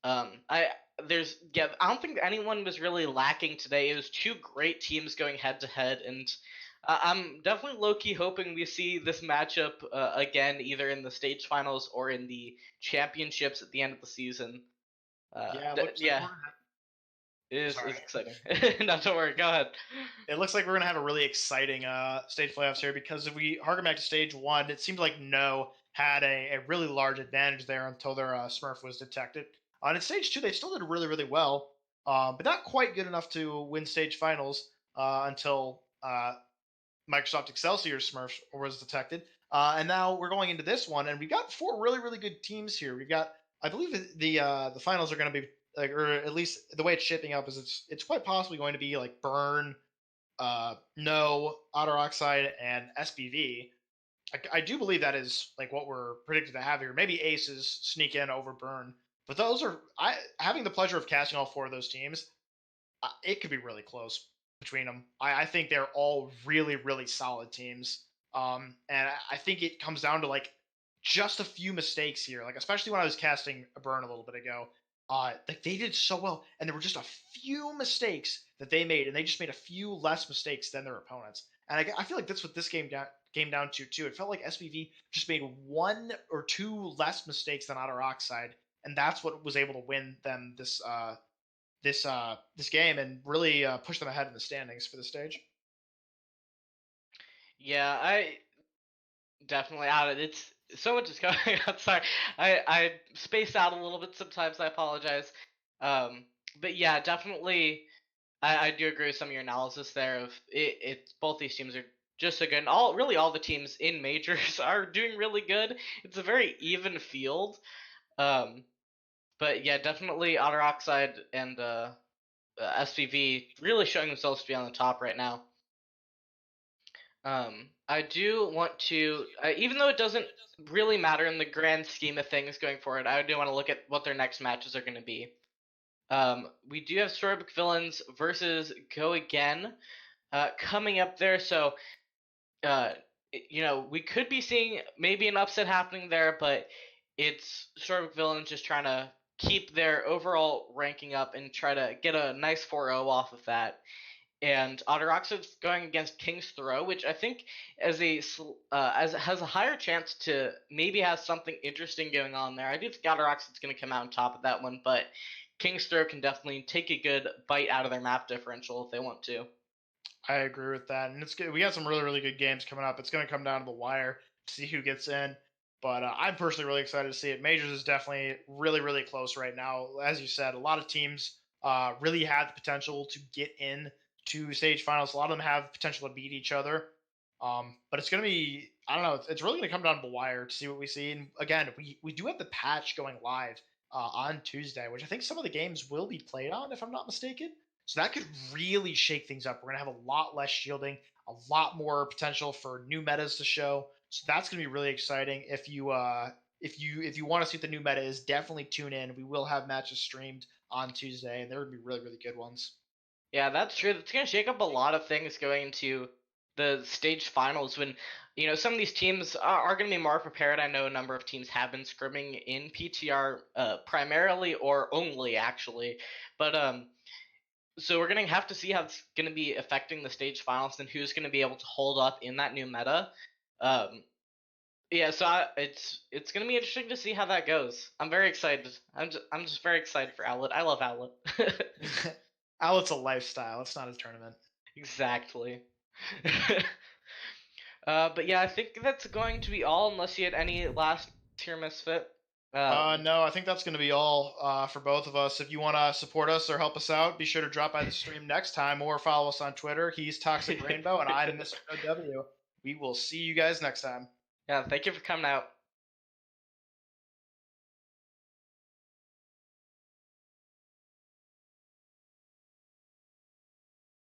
I don't think anyone was really lacking today. It was 2 great teams going head to head, and I'm definitely low-key hoping we see this matchup again, either in the stage finals or in the championships at the end of the season. It is exciting. No, don't worry. Go ahead. It looks like we're going to have a really exciting stage playoffs here because if we harken back to stage 1, it seemed like No had a really large advantage there until their Smurf was detected. In stage 2, they still did really, really well, but not quite good enough to win stage finals until Microsoft Excelsior's Smurf was detected. And now we're going into this one, and we've got 4 really, really good teams here. We've got, I believe the finals are going to be, like, or at least the way it's shaping up is it's quite possibly going to be like Burn, No, Otter Oxide, and SBV. I do believe that is like what we're predicted to have here. Maybe Aces sneak in over Burn, but those are having the pleasure of casting all 4 of those teams. It could be really close between them. I think they're all really, really solid teams. And I think it comes down to like just a few mistakes here, like especially when I was casting a Burn a little bit ago. Like they did so well, and there were just a few mistakes that they made, and they just made a few less mistakes than their opponents. And I feel like that's what this game came down to too. It felt like SBV just made 1 or 2 less mistakes than Otter Oxide, and that's what was able to win them this game and really push them ahead in the standings for the stage. Yeah, I definitely out. It's so much is going on. Sorry, I space out a little bit sometimes. I apologize. But yeah, definitely, I do agree with some of your analysis there. Of it both these teams are just so good. And all the teams in majors are doing really good. It's a very even field. But yeah, definitely Otter Oxide and SPV really showing themselves to be on the top right now. I do want to, even though it doesn't really matter in the grand scheme of things going forward, I do want to look at what their next matches are going to be. We do have StoryBook Villains versus Go Again coming up there, so we could be seeing maybe an upset happening there, but it's StoryBook Villains just trying to keep their overall ranking up and try to get a nice 4-0 off of that. And Otter Oxide's going against King's Throw, which I think as has a higher chance to maybe have something interesting going on there. I do think Otter Oxide's going to come out on top of that one, but King's Throw can definitely take a good bite out of their map differential if they want to. I agree with that, and it's good. We got some really, really good games coming up. It's going to come down to the wire to see who gets in. But I'm personally really excited to see it. Majors is definitely really, really close right now. As you said, a lot of teams really have the potential to get in to stage finals. A lot of them have potential to beat each other. But it's going to be, I don't know, it's really going to come down to the wire to see what we see. And again, we do have the patch going live on Tuesday, which I think some of the games will be played on, if I'm not mistaken. So that could really shake things up. We're going to have a lot less shielding, a lot more potential for new metas to show. So that's going to be really exciting. If you want to see what the new meta is, definitely tune in. We will have matches streamed on Tuesday, and there would be really, really good ones. Yeah, that's true. That's going to shake up a lot of things going into the stage finals when some of these teams are going to be more prepared. I know a number of teams have been scrimming in PTR primarily or only actually, but so we're going to have to see how it's going to be affecting the stage finals and who's going to be able to hold up in that new meta. Yeah, so it's going to be interesting to see how that goes. I'm very excited. I'm just very excited for Owlet. I love Owlet. Owlet's a lifestyle. It's not a tournament. Exactly. But yeah, I think that's going to be all unless you had any last tier misfit. No, I think that's going to be all for both of us. If you want to support us or help us out, be sure to drop by the stream next time or follow us on Twitter. He's Toxic Rainbow and I'm Mr. OW. We will see you guys next time. Yeah, thank you for coming out.